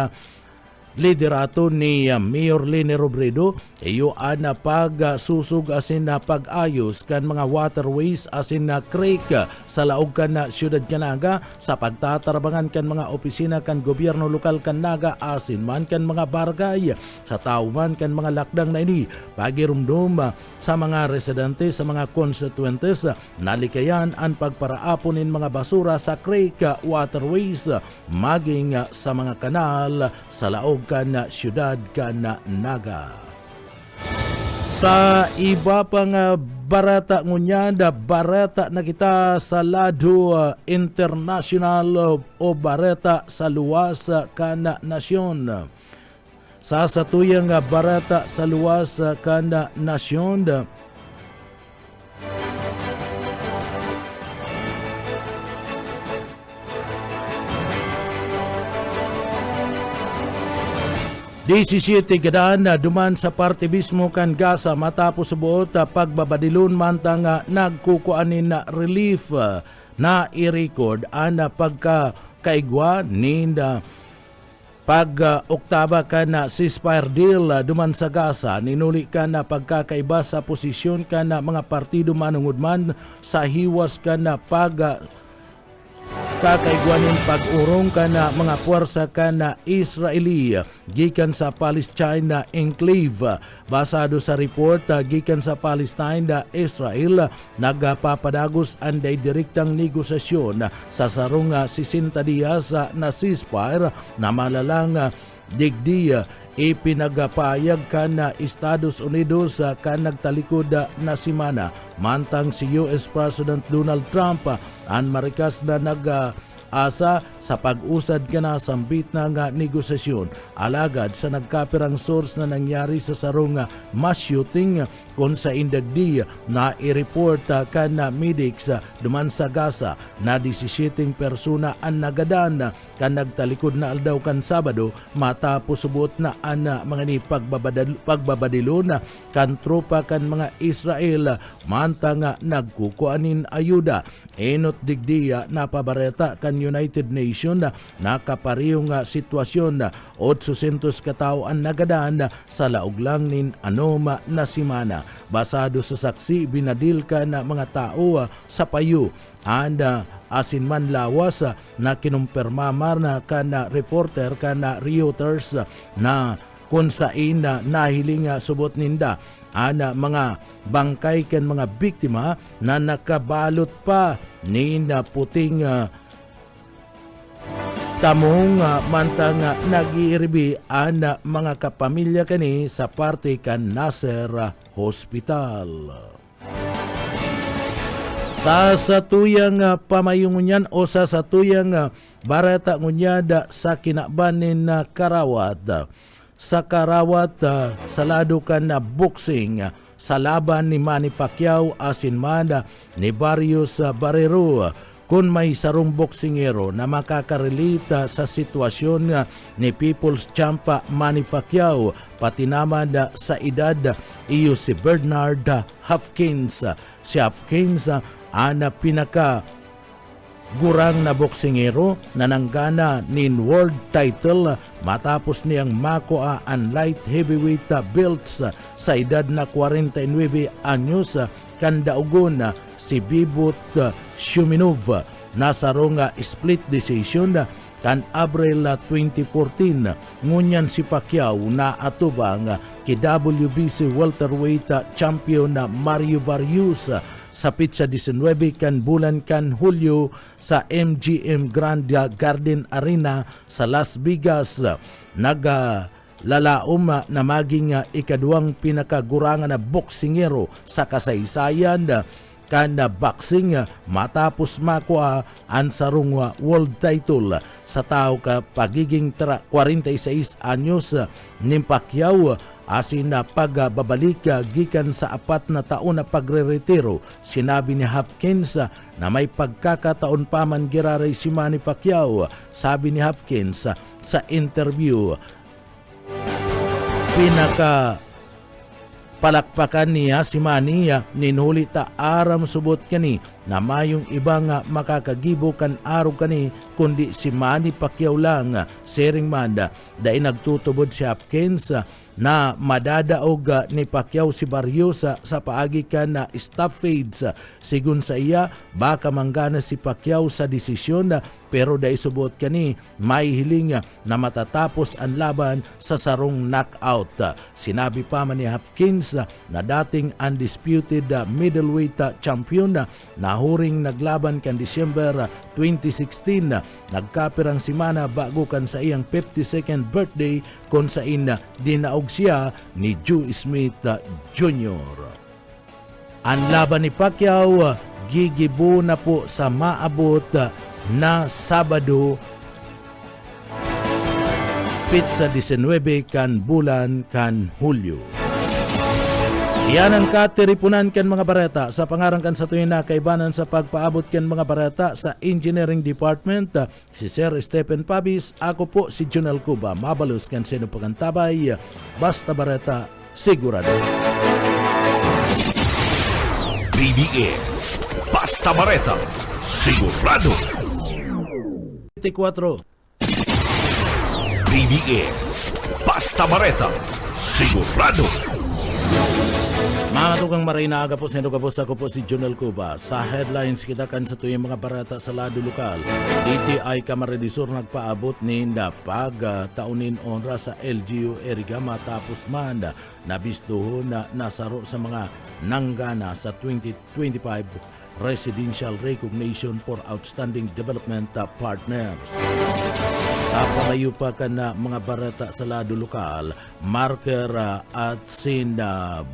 liderato ni Mayor Lene Robredo, iyo na pagsusug asin na pag-ayos kan mga waterways asin na creek sa laog kan na siyudad Canaga, sa pagtatarbangan kan mga opisina kan gobyerno lokal kan Naga asin man kan mga barangay, sa tao man kan mga lakdang na ini pagirumdum sa mga residente sa mga constituentes nalikayan ang pagparaaponin mga basura sa creek, waterways maging sa mga kanal sa laog kan siyudad kan Naga. Sa iba pang barata ngunyan, barata na kita sa lado international o barata sa luwas kan nasyon. Sa satuyang barata sa luwas kan nasyon, Disisiyete gadaan na duman sa partibismo kan Gaza matapos subuot pagbabadilon mantang nagkukuanin na relief na i-record ang pagkakaigwa ni Pag-oktaba ka na ceasefire deal duman sa Gaza, ninuli ka na pagkakaiba sa posisyon ka na mga partido manungod man sa hiwas ka na kakaigwanin pag-urong ka na mga puwersa ka na Israeli gikan sa Palestine enclave. Basado sa report gikan sa Palestine Israel nagapapadagos anday direktang negosasyon sa sarong 60 dias na ceasefire na malalang digdi ipinagpayag ka na Estados Unidos ka nagtalikod na simana mantang si US President Donald Trump ang marikas na nag-asa sa pag-usad ka na sambit ng negosasyon. Alagad sa nagkapirang source na nangyari sa sarong mass shooting kung sa indagdi na i-report ka na medics duman sa Gaza na 17 persona ang nagadan kan nagtalikod na aldaw kan Sabado matapos subot na ang mga ni pagbabadilon kan tropa kan mga Israel mantang nagkukuanin ayuda. Enot digdiya na pabareta kan United Nations na kaparihong sitwasyon 800 katao ang nagadan sa laog lang nin anoma na simana. Basado sa saksi binadil ka na mga tao sa payo and asin man lawas na kinumpirmamar na kana reporter kana Reuters na kung saan nahiling subot ninda ana mga bangkay ken mga biktima na nakabalot pa ni puting tamong mantang nag-iirbi ang mga kapamilya kani sa parte kan Nasser Hospital. Sa satuyang pamayungunyan o sa satuyang barata ngunyada sa kinabanin na Karawat. Sa Karawat, salado ka na boxing sa laban ni Manny Pacquiao asin man ni Barrios Barrero. Kung may sarong boksingero na makakarelita sa sitwasyon ni People's Champ Manny Pacquiao, pati naman sa edad iyo si Bernard Hopkins. Si Hopkins ang pinaka gurang na boksingero na nanggana nin world title matapos niyang makuha ang light heavyweight belts sa edad na 49 anyos kandaugon si Bibot Shuminov na sarong split decision kan Abril 2014. Ngunyan si Pacquiao na atubang ki WBC welterweight champion na Mario Barrios sa pitsa 19 kan bulan kan Hulyo sa MGM Grand Garden Arena sa Las Vegas. Lalaom na maging ikaduang pinakagurangan na boksingero sa kasaysayan kan boxing matapos makuha ang sarong world title sa tao ka pagiging 46 anyos ni Pacquiao asin na pagbabalik gikan sa 4 na taon na pagre-retiro. Sinabi ni Hopkins na may pagkakataon pa man giraray si Manny Pacquiao. Sabi ni Hopkins sa interview, pinaka palakpakan niya si Manny ninhuli ta aram subot kani na mayong ibang makakagibo kan araw kani kundi si Manny Pacquiao lang. Sering man dahil nagtutubod si Hopkins na madadaog ni Pacquiao si Barrios sa paagi ka na stoppage. Sigun sa iya baka manggana si Pacquiao sa desisyon pero dahil subot kani may hiling na matatapos ang laban sa sarong knockout. Sinabi pa man ni Hopkins na dating undisputed middleweight champion na huring naglaban kan December 2016 nagkapirang simana bago kan sa iyang 52nd birthday kung sain dinaog siya ni Joe Smith Jr. Ang laban ni Pacquiao gigibo na po sa maabot na Sabado pitsa 19 kan bulan kan Hulyo. Yan ang katiripunan ken mga bareta sa pangarang kan sa tuwing na kaibanan sa pagpaabot ken mga bareta sa Engineering Department si Sir Stephen Pabis. Ako po si Junel Cuba. Mabalos ken sino pagantabay basta bareta sigurado. BBS Basta Bareta sigurado. 24 BBS Basta Bareta Sigurado. Mga tugang maray na aga po sa Indogabos, ako po si Junel Cuba. Sa headlines kita kan sa tuyong mga barata sa lado lokal. DTI Camaridisur nagpaabot ni na pagtaunin onra sa LGU Eriga matapos man nabistuho na nasaro sa mga nanggana sa 2025 Residential Recognition for Outstanding Development Partners. Sa palayo pa ka na mga barata sa lado lokal, marker at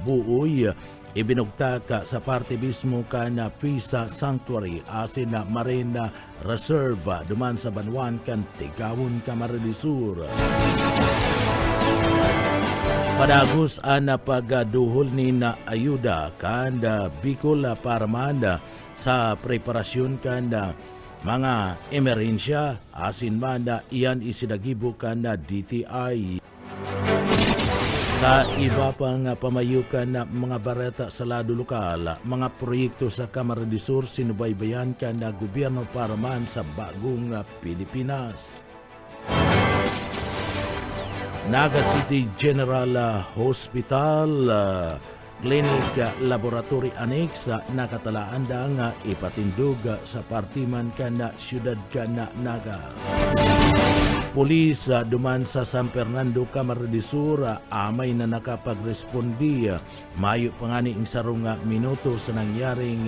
buoy ibinugta ka sa parte mismo ka na Pisa Sanctuary asin na Marina Reserve duman sa Banwan kan Tigawon Camarines Padagos na pagduhol ni na ayuda kan Bicol para man sa preparasyon kan mga emerhensya asin man iyan isinagibo kan na DTI. Sa iba pang pamayukan na mga barata sa lado lokal, mga proyekto sa Camarines Sur sinubaybayan kan na gobyerno para man sa bagong Pilipinas. Naga City General Hospital Clinic Laboratory Annex nakatalaan nga ipatindog sa partiman kana siyudad kana Naga. Pulis duman sa San Fernando Camarines Sur amay na nakapagrespondi mayo pangani ing sarong minuto sa nangyaring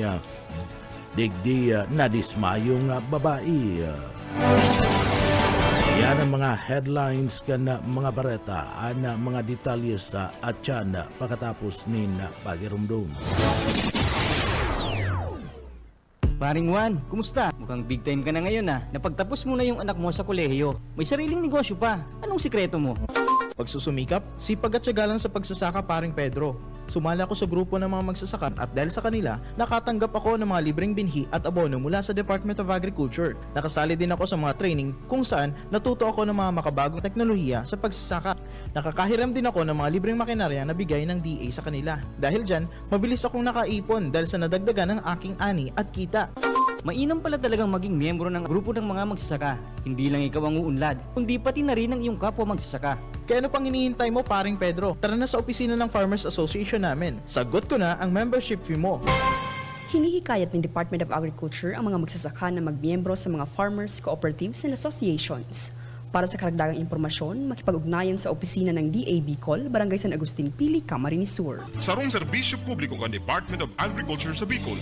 digdi na dismayong babae. Yan ang mga headlines kana mga bareta ana mga detalye sa atyan pagkatapos nin pagirumdum. Paring Juan, kumusta? Mukhang big time ka na ngayon Napagtapos mo na yung anak mo sa kolehiyo. May sariling negosyo pa. Anong sikreto mo? Pagsusumikap, sipag at tiyaga lang sa pagsasaka paring Pedro. Sumala ako sa grupo ng mga magsasaka at dahil sa kanila, nakatanggap ako ng mga libreng binhi at abono mula sa Department of Agriculture. Nakasali din ako sa mga training kung saan natuto ako ng mga makabagong teknolohiya sa pagsasaka. Nakakahiram din ako ng mga libreng makinarya na bigay ng DA sa kanila. Dahil dyan, mabilis akong nakaipon dahil sa nadagdagan ng aking ani at kita. Mainam pala talagang maging miyembro ng grupo ng mga magsasaka. Hindi lang ikaw ang uunlad, kundi pati na rin ang iyong kapwa magsasaka. Kaya ano pang hinihintay mo paring Pedro? Tara na sa opisina ng Farmers Association namin. Sagot ko na ang membership fee mo. Hinihikayat ng Department of Agriculture ang mga magsasaka na magmiyembro sa mga farmers, cooperatives and associations. Para sa karagdagang impormasyon, makipag-ugnayan sa opisina ng DA Bicol, Barangay San Agustin Pili, Camarines Sur. Sarong serbisyo publiko kan Department of Agriculture sa Bicol.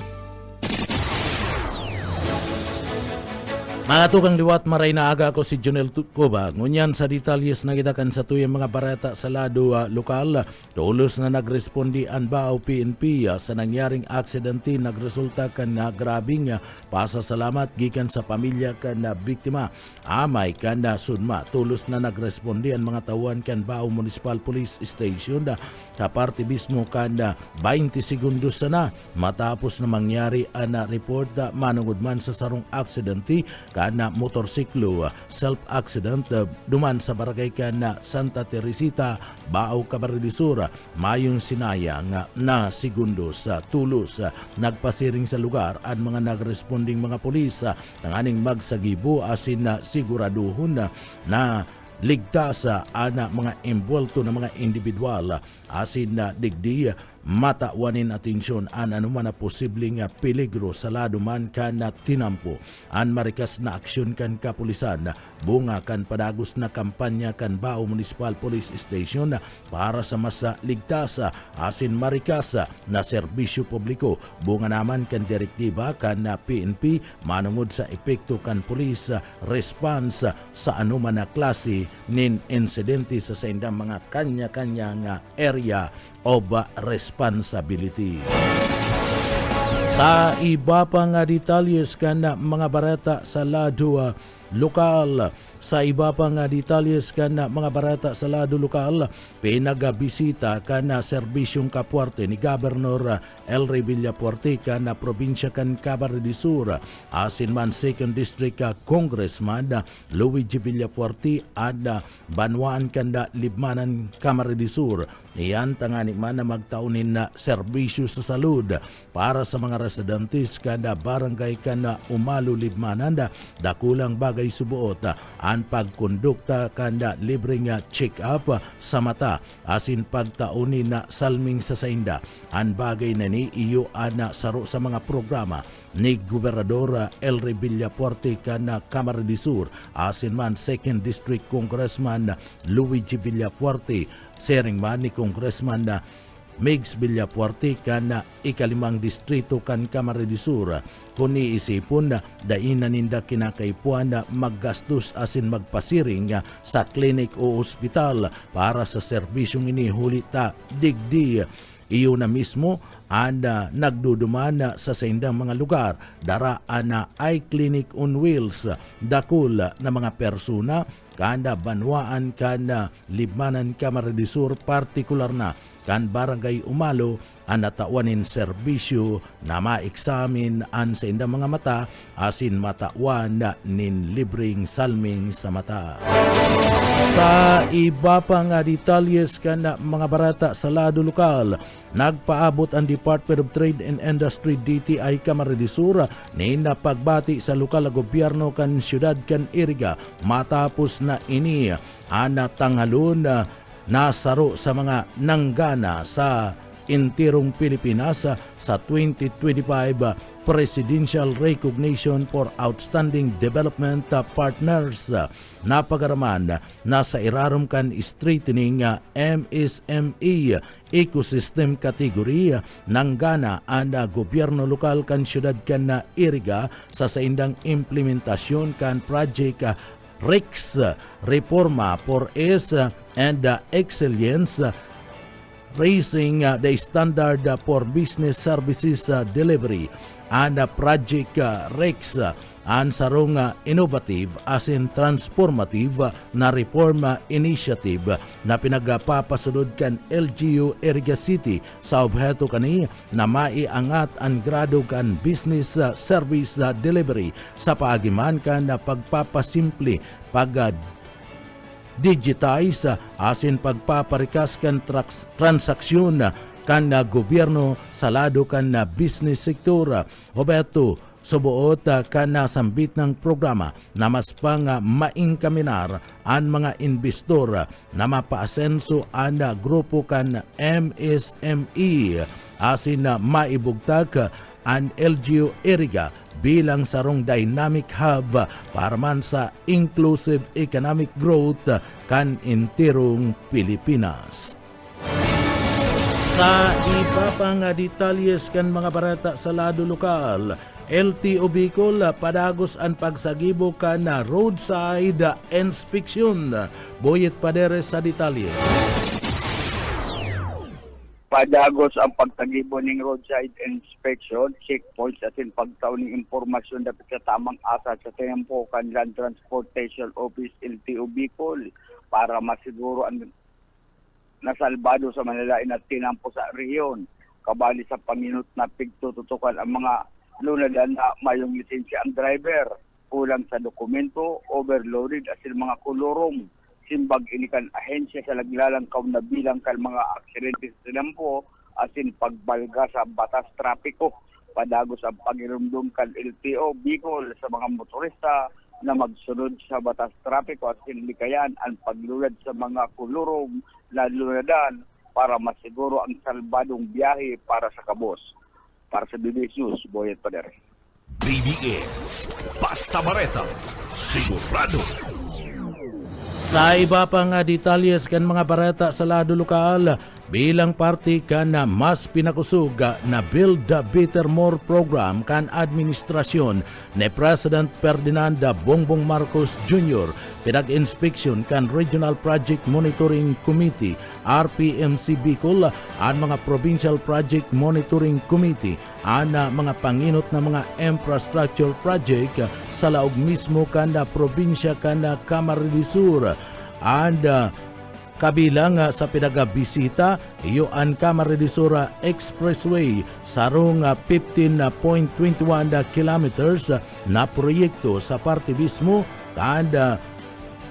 Mga tukang liwat maray na aga ako si Junel Cuba. Ngunyan sa detalyes na kitakan sa tuyang mga barata sa lado lokal. Tulos na nagrespondi ang BAO PNP sa nangyaring aksidente nagresulta kan na grabing pasasalamat gikan sa pamilya kan na biktima. Amay kan na sunma. Tulos na nagrespondi ang mga tauhan kan BAO Municipal Police Station sa parte mismo kan na 20 segundos na matapos na mangyari ang report manungod man sa sarong aksidente na motorsiklo self-accident duman sa barangay na Santa Teresita, Bao, Camarines Sur. Mayong sinayang na segundos tulos nagpasiring sa lugar ang mga nagresponding mga pulis nanganing magsagibo asin na siguraduhon na ligtas ana mga involto na mga individual asin na digdi matawanin atensyon an anuman na posibleng peligro sa lado man kan na tinampo an marikas na aksyon kan kapulisan bunga kan padagos na kampanya kan BAO Municipal Police Station para sa mas ligtas asin marikas na serbisyo publiko bunga naman kan direktiba kan na PNP manungod sa epekto kan police response sa anuman na klase nin insidente sa indang mga kanya-kanyang area of responsibility. Sa iba pang detalyes kan mga barata sa lado lokal, sa iba pang detalyes kan mga barata sa lado lokal, pinagabisita kan serbisyong kapuarte ni Governor Elry Villapuerte kan probinsya kan Camarines Sur asin man 2nd District Congressman Luigi Villapuerte at Banwaan kan Libmanan Camarines Sur. Iyan tangani man na magtaunin na serbisyo sa salud para sa mga residentes kan barangay kan Umalo Libmanan dakulang bagay barangay subuot ang pagkondukta kanda libreng check-up sa mata asin pagtaunin na salming sa sainda. Ang bagay na ni iyo ana saro sa mga programa ni Gobernador Elry Villafuerte kana Camarines Sur asin man 2nd District Congressman Luigi Villafuerte, sering man ni Congressman Migs Villafuerte kan ikalimang distrito kan Camarines Sur. Kung iisipon na dainan ninda kinakaipuan na maggastos asin magpasiring sa klinik o ospital para sa serbisyong inihulita digdi. Iyo na mismo ang nagduduman sa saindang mga lugar. Daraan na iClinic on Wheels, dakul na mga persona, kanda banwaan kan Libmanan Camarines Sur, partikular na kan Barangay Umalo ang natawanin serbisyo na maeksamin an sa indang mga mata asin matawan nin libreng salming sa mata. Sa iba pang detalyes kan mga barata sa lado lokal, nagpaabot ang Department of Trade and Industry DTI Camarines Sur ni na pagbati sa lokal na gobyerno kan siyudad kan Iriga matapos na ini ang tanghalon nasaro sa mga nanggana sa intirong Pilipinas sa 2025 Presidential Recognition for Outstanding Development Partners. Napagaraman na sa irarom kan strengthening MSME ecosystem category nanggana ang gobyerno lokal kan siyudad kan Iriga sa saindang implementasyon kan project REX, Reforma for Ease and Excellence, raising the standard for business services delivery. And Project REX ang sarong innovative as in transformative na reform initiative na pinagapapasunod kan LGU Iriga City sa objeto kani na maiangat ang grado kan business service delivery sa paagiman kan pagpapasimple digitize asin pagpaparikas kan transaksyon kan gobyerno sa lado kan business sektor. Roberto, subuot kan nasambit ng programa na mas pang mainkaminar ang mga investor na mapaasenso ang grupo kan MSME asin maibugtag ang LGU Iriga bilang sarong dynamic hub para man sa inclusive economic growth kan intirong Pilipinas. Sa iba pang detalyes kan mga barata sa lado lokal, LTO Bicol padagos ang pagsagibo kan roadside inspection. Boyet Paderes sa detalye. Padagos ang pagtagibo ng roadside inspection, checkpoints at pagtaon ng impormasyon dapat sa tamang asa sa tempo kan Land Transportation Office LTO Bicol para masiguro ang nasalbado sa manalain at tinampo sa rehiyon. Kabali sa paminut na pigtututukan ang mga lunadan na mayong lisensya ang driver, kulang sa dokumento, overloaded at mga kulurong, simbag inikan ahensya sa laglalangkaw na bilang kan mga aksidente sa tinampo asin pagbalga sa batas trapiko. Padagos ang pagirumdum kan LTO Bicol sa mga motorista na magsunod sa batas trapiko at sinlikayan ang paglulad sa mga kulurong na lunadan para masiguro ang salbadong biyahe para sa kabos. Para sa BBS News, Boyet Pader. BBS, Basta Bareta, sigurado. Sa iba pang detalyes kan mga barata sa lado lokal, bilang parte kan mas pinakusog na Build Better More program kan administrasyon ni President Ferdinand Bongbong Marcos Jr. Pinag-inspeksyon kan Regional Project Monitoring Committee RPMC Bicol ang mga Provincial Project Monitoring Committee ang mga panginot na mga infrastructure project sa laog mismo kan probinsya kan Camarines Sur. And kabilang sa pinagabisita, iyo ang Camarines Sur Expressway sarong 15.21 kilometers na proyekto sa parte mismo kan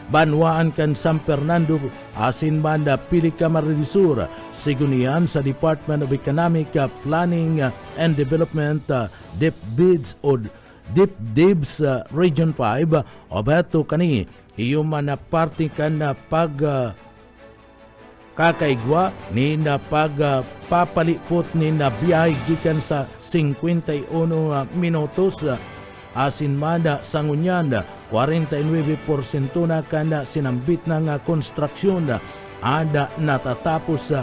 banwaan kan San Fernando asin banda Pili Camarines Sur. Sigunian sa Department of Economic Planning and Development DepBids o dibdib sa Region 5 o beto kani iyo man na party kan na pag kakaigwa ni na pagpapalipot ni na biyahe gikan sa 51 minutos asin man sa ngunyan 49% na kana sinambit na nga konstruksyon ada natatapos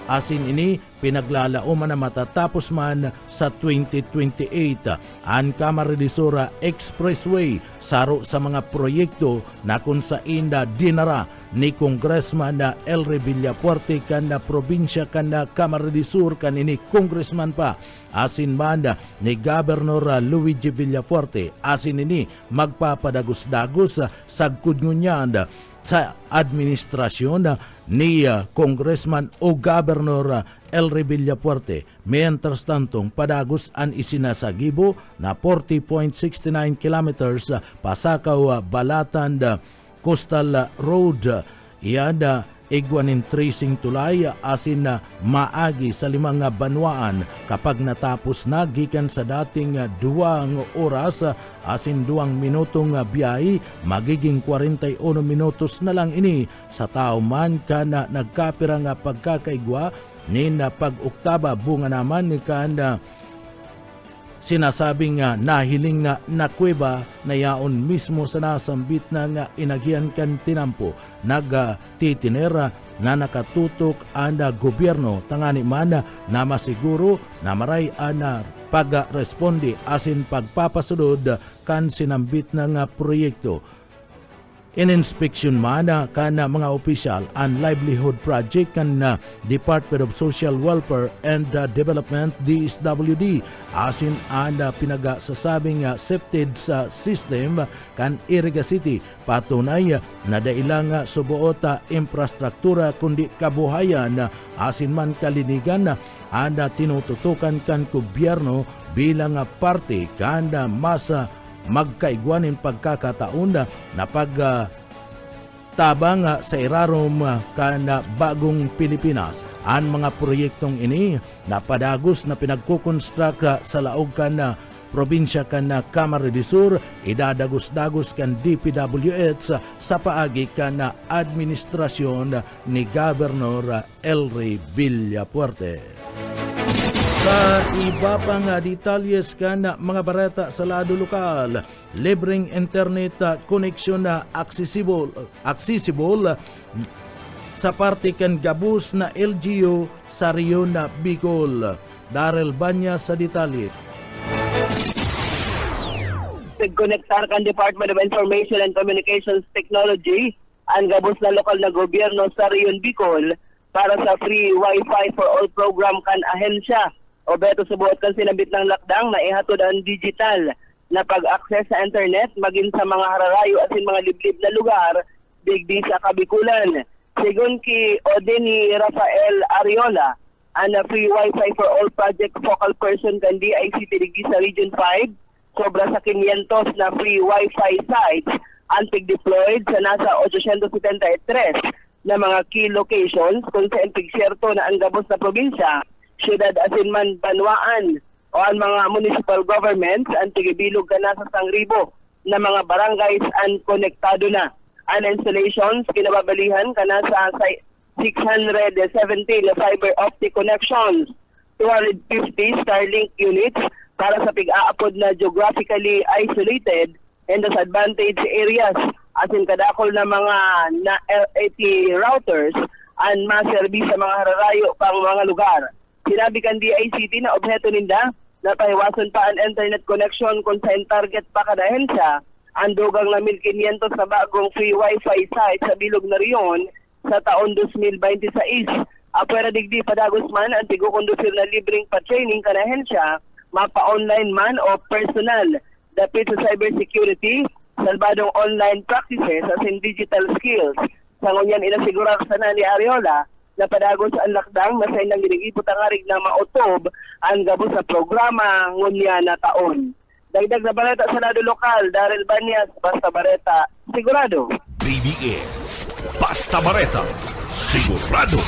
asin ini pinaglalauman na matatapos man sa 2028 ang Camarines-Sur Expressway saro sa mga proyekto na kung saan dinara ni Congressman Elry Villafuerte kan na probinsya kan na Camarines-Sur kan ini congressman pa asin man ni Governor Luigi Villafuerte asin ini magpapadagos-dagos sa kudngunyan sa administrasyon ni Congressman o Governor Elry Villafuerte. Mientras tantong padagos ang isinasagibo na 40.69 kilometers pasakaw Balatan Coastal Road. Iyan igwanin tracing tulay asin maagi sa 5 banwaan kapag natapos na gikan sa dating 2 oras asin 2 minutong biyahe magiging 41 minutos na lang ini sa tao man kana nagkapira nga pagkakaigwa ni na pag-uktaba bunga naman ni kana sinasabing nahiling nga nakweba na yaon mismo sa nasambit na nga inagian kan tinampo nagtitinera na nakatutok ang gobyerno tangani man na masiguro na maray ana pag-responde asin pagpapasunod kan sinambit na nga proyekto. In-inspection man kan mga opisyal ang livelihood project kan Department of Social Welfare and Development DSWD asin ang pinagasasabing septed sa system kan Iriga City patunay na dailang subuot infrastruktura kundi kabuhayan asin man kalinigan ang tinututukan kan gobyerno bilang parte kan mas magkaigwanin pagkakataon na tabang sa irarom kana bagong Pilipinas. Ang mga proyektong ini napadagos na pinagkukonstruct sa laog kan probinsya kan Camarines-Sur idadagos-dagos kan DPWH sa paagi kan administrasyon ni Governor Elry Villafuerte. Sa iba pang detalyes kan mga barata sa lado lokal, libreng internet connection na accessible sa parte kan gabus na LGU sa Rion na Bicol. Darrell Banya sa detalye. Pagkonektar kan Department of Information and Communications Technology ang gabus na lokal na gobyerno sa Rion Bicol para sa free Wi-Fi for all program kan ahensya. O beto subuot kan sinabit ng lakdang na ihatod ang digital na pag-access sa internet maging sa mga hararayo asin mga liblib na lugar digdi sa Kabikulan. Sigun ki Odeni Rafael Ariola, ang free Wi-Fi for all project focal person kan DICT digdi sa Region 5, sobra sa 500 na free Wi-Fi sites ang pig-deployed sa nasa 873 na mga key locations kung saan pig-syerto na ang gabos na probinsya siyudad asin man banwaan o ang mga municipal governments ang tigibilog ka na sa 1,000 na mga barangays ang konektado na. Ang installations kinababalihan ka na sa 670 na fiber optic connections, 250 Starlink units para sa pig-aapod na geographically isolated and disadvantaged areas asin kadakol na mga na LAT routers ang maserbi sa mga hararayo pang mga lugar. Sinabi kan DICT na obheto ninda na pahiwason pa ang internet connection kung saan target pa kada ahensya ang dugang na 1,500 sa bagong free Wi-Fi site sa Bilog na Rion sa taon 2026. Apwera digdi padagos man ang tigukondusir na libreng pa-training kada ahensya mapa-online man o personal dapit sa cybersecurity, salbadong online practices as in digital skills. Sa ngunyan inasigurar sana ni Ariola na padagos ang lakdang masay nang ginigipot ang arig na mautob ang gabos sa programa ngunya na taon. Dagdag na baleta sa lado lokal, Darrell Banyas, Basta Bareta, sigurado. BBS Basta Bareta, sigurado.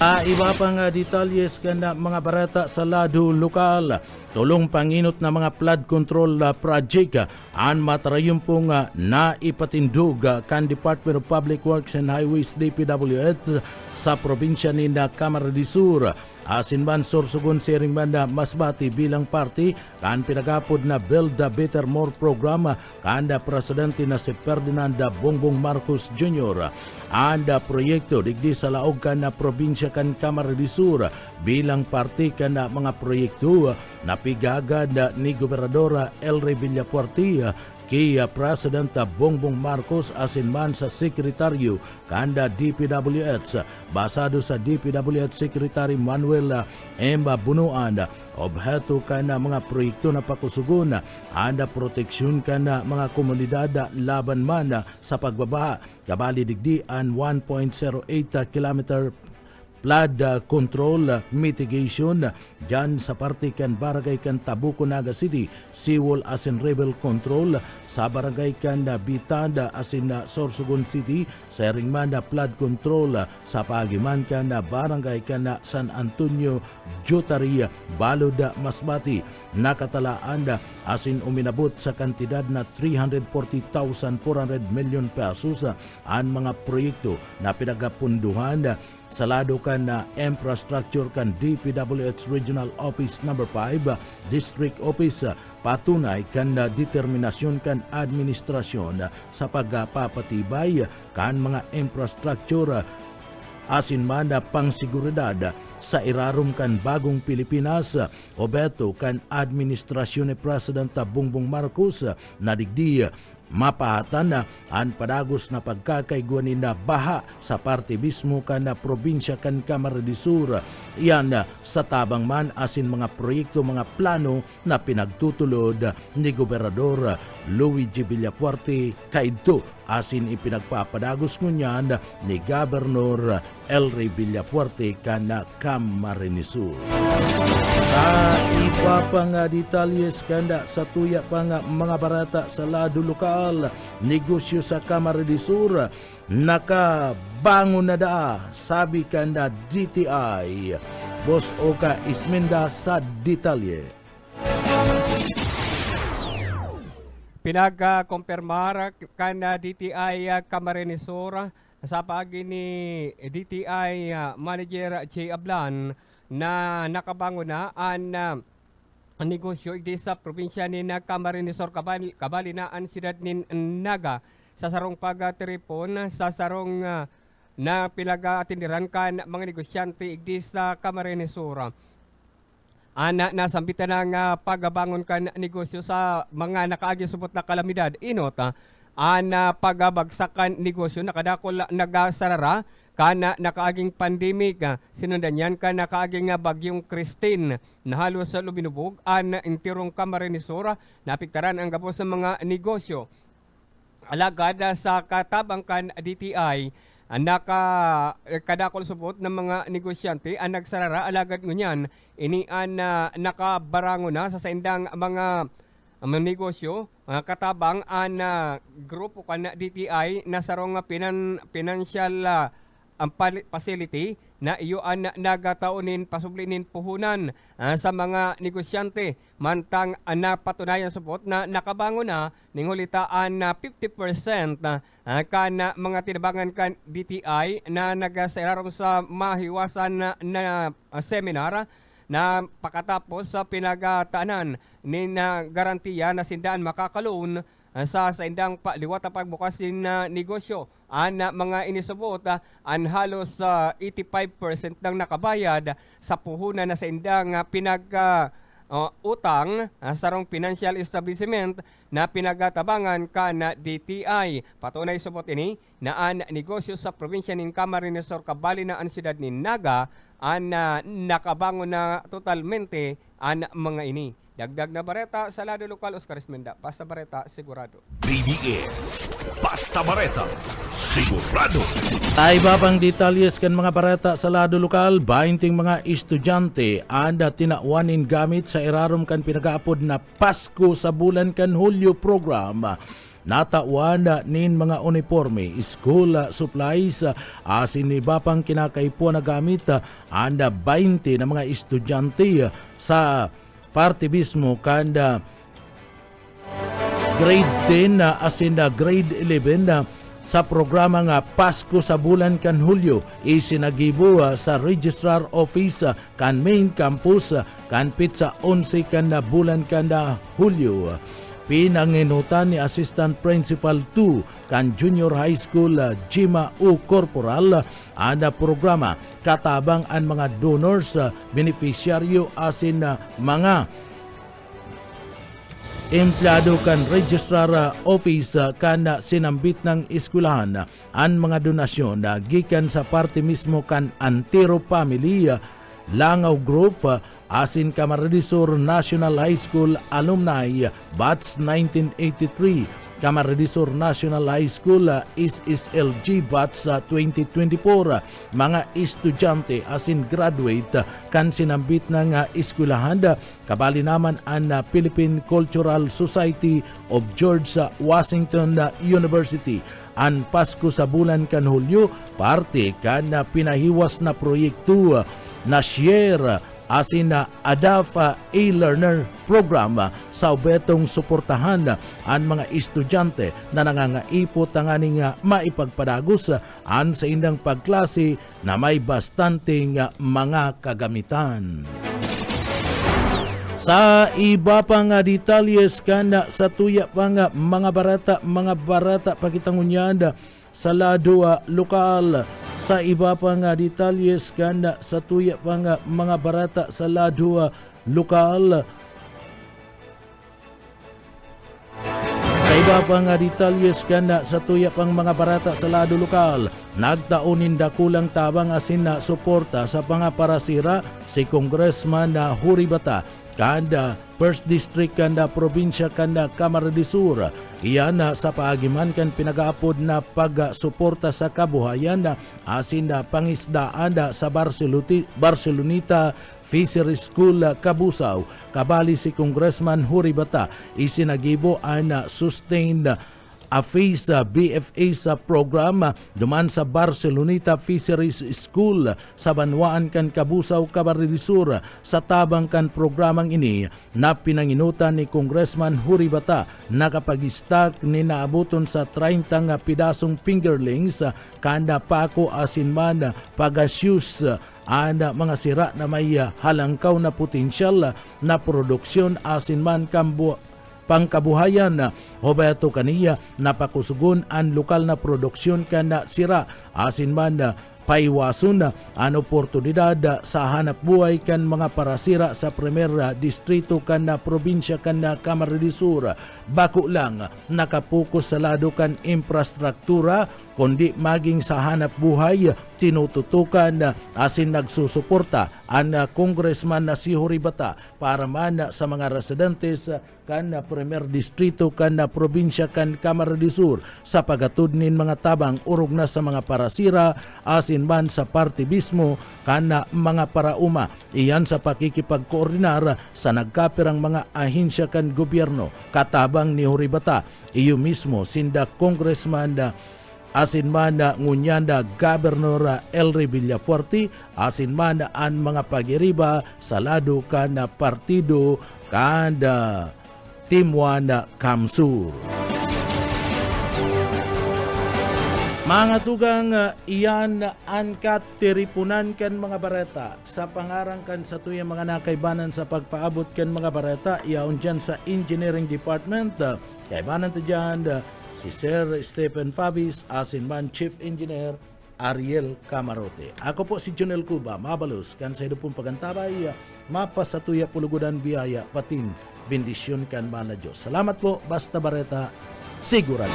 Iba pang detalyes kan mga barata sa lado lokal. tulong panginot na mga flood control project an matarayong pong na ipatindog kan Department of Public Works and Highways DPWH sa probinsya ni Camarines Sur. Asin man sorsugon siring man na Masbati bilang party kan pinagapod na Build a Better More program kan presidente na si Ferdinand Bongbong Marcos Jr. Anda proyekto digdi sa laog kan na probinsya kan Camarines Sur bilang party kan na mga proyekto na pigagad ni Gobernador Elry Villapuerte kay President Bongbong Marcos asin man sa sekretaryo kanda DPWH basado sa DPWH Secretary Manuel M. Bunuan obheto kana mga proyekto na pakusugon anda proteksyon kana mga komunidad laban man sa pagbabaha kabali digdi an 1.08 kilometer flood control mitigation dyan sa parte kan barangay kan Tabuco Naga City, seawall asin rebel control sa barangay kan Bitanda asin Sorsogon City, sa ringman flood control sa pagiman kan barangay kan San Antonio Jutaria, Balod Masbati, nakatalaan asin uminabot sa kantidad na 340,400 million pesos ang mga proyekto na pinagapunduhan sa lado kan na infrastructure kan DPWH Regional Office No. 5 District Office patunay kan na determinasyon kan administrasyon sa pagpapatibay kan mga infrastructure asin man na pangsiguridad sa irarum kan bagong Pilipinas obeto kan administrasyon ni President Bongbong Marcos na digdi mapahatan ang padagos na pagkakaiguanin na baha sa parte mismo kan na probinsya kan Camarines Sur. Iyan sa tabang man asin mga proyekto, mga plano na pinagtutulod ni Gobernador Luigi Villapuerte kaidto asin ipinagpapadagos ngunyan ni Gobernador Elry Villapuerte kan na Camarines Sur. Sa iba pang detalyes kanda sa tuya pang mga barata sa lado lokal, negosyo sa Camarines Sur, nakabangon na da, sabi kanda DTI. Boss Oka Isminda sa detalye. Pinagkumpirmar kan DTI Camarines Sur sa pagi ni DTI Manager J. Ablan na nakabangon na ang negosyo di sa probinsya ni Camarines Sur kabali na ang siyudad ni Naga sa sarong pagtiripon sa sarong na pinag-atindiran kan mga negosyante di sa Camarines Sur. Nasambitan ng pagbangon kan negosyo sa mga nakaagi subot na kalamidad. Inot, pagbagsakan negosyo nakadakol nagasarara kana nakaaging pandemic, sinundan yan ka nakaaging bagyong Christine na halos sa lubinubog ang intirong Camarines Sur napiktaran ang gapos sa mga negosyo. Alagad sa katabang kan DTI kadakol subot ng mga negosyante ang nagsarara alagad ngunyan ini an nakabarango na sa saindang mga negosyo katabang an grupo kan DTI na sarong financial facility na iyo ang nagataunin pasublinin puhunan sa mga negosyante mantang napatunayan support na nakabangon na ningulitaan na 50% kan mga tinabangan kan DTI na nagasararom sa mahiwasan na seminar na pakatapos sa pinagatanan ni na garantiya na sindaan makakaloon sa indang liwat na pagbukas na negosyo. Mga inisubot ang halos 85% ng nakabayad sa puhunan na sa indang utang sarong financial establishment na pinagatabangan ka na DTI. Patunay subot ini na ang negosyo sa probinsya ng Camarines Sur kabali na ang siyudad ni Naga nakabangon na totalmente ang mga ini. Dagdag na bareta sa lado lokal, Oscar Isminda. Basta bareta, sigurado. BBS Basta Bareta, sigurado. Ay babang detalyes kan mga bareta sa lado lokal, 20 mga estudyante anda tinawanin gamit sa irarom kan pinagaapod na Pasko sa bulan kan Hulyo program. Natawan nin mga uniforme, school supplies, asin iba pang kinakaipo na gamit anda 20 na mga estudyante sa partibismo kanda grade 10 asin grade 11 sa programa nga Pasko sa bulan kan Hulyo isinagibo sa Registrar Office kan main campus kan pizza 11 kan bulan kan Hulyo. Pinanginutan ni Assistant Principal 2 kan Junior High School Jima U Corporal ang programa katabang ang mga donors, beneficiaryo asin mga empleyado kan Registrar Office kan sinambit ng eskwelahan ang mga donasyon gikan sa parte mismo kan Antero Family Langaw Group asin Camarines National High School Alumni Batch 1983, Camarines National High School SSLG Batch 2024, mga estudyante asin graduate kan sinambit ng eskwelahan kabali naman ang Philippine Cultural Society of George Washington University. Ang Pasko sa bulan kan Hulyo, parte kan pinahiwas na proyekto na share asin na ADAF e-learner program sa betong suportahan ang mga estudyante na nangangaipot ang aning maipagpadagos an sa indang pagklase na may bastanteng mga kagamitan. Sa iba pang detalyes kan sa tuya pang mga barata pakitangunyan sa lado lokal. Sa iba pang detalyes kan sa tuya pang mga barata sa lado lokal. Sa iba pang detalles kan sa tuya pang mga barata sa lado lokal, nagtaunin dakulang tabang asin na suporta sa pangaparasira si Congressman Huri Bata kanda First District kanda probinsya kanda Camarines Sur. Iyan sa paagiman kan pinagaapod na pagsuporta sa kabuhayan asin na pangisdaan sa Barcelonita Fishery School Kabusaw. Kabali si Congressman Huri Bata isinagibo ang sustained AFIS BFA sa program duman sa Barcelonita Fisheries School sa Banwaan kan Kabusaw, Camarines Sur. Sa tabang kan programang ini na pinanginutan ni Congressman Huri Bata nakapag-stock ni naabuton sa 30 pidasong fingerlings kanda pako asin man pagashoes ang mga sira na may halangkaw na potensyal na produksyon asin man pangkabuhayan. Hobeto kaniya napakusugon ang lokal na produksyon kana sira asin man paiwason ang oportunidad sa hanap buhay kan mga parasira sa primer distrito kan probinsya kan Camarines Sur. Bako lang nakapokus sa lado kan infrastruktura kundi maging sa hanap buhay tinututukan asin nagsusuporta ang Congressman na si Huri Bata para man sa mga residentes kan primer distrito kan probinsya kan Camarines Sur sa pagatod nin mga tabang urog na sa mga parasira asin man sa partibismo kan mga parauma. Iyan sa pakikipagkoordinar sa nagkapirang mga ahensya kan gobyerno katabang ni Huri Bata. Iyo mismo sinda Congressman asin man ngunyanda Governor Elry Villafuerte asin man ang mga pagiriba sa lado kan partido kanda Team 1 Kamsur. Mga tugang iyan angkat tiripunan kan mga bareta sa pangarang kan sa tuyang mga nakaibanan sa pagpaabot kan mga bareta iyaon dyan sa Engineering Department. Kaibanan ta dyan si Sir Stephen Fabis asin man Chief Engineer Ariel Camarote. Ako po si Junel Cuba, mabalos kan sa pong pagantabay, mapasatuya pulugudan biyaya patin bendisyon kan mana Diyos. Salamat po, basta bareta, sigurado.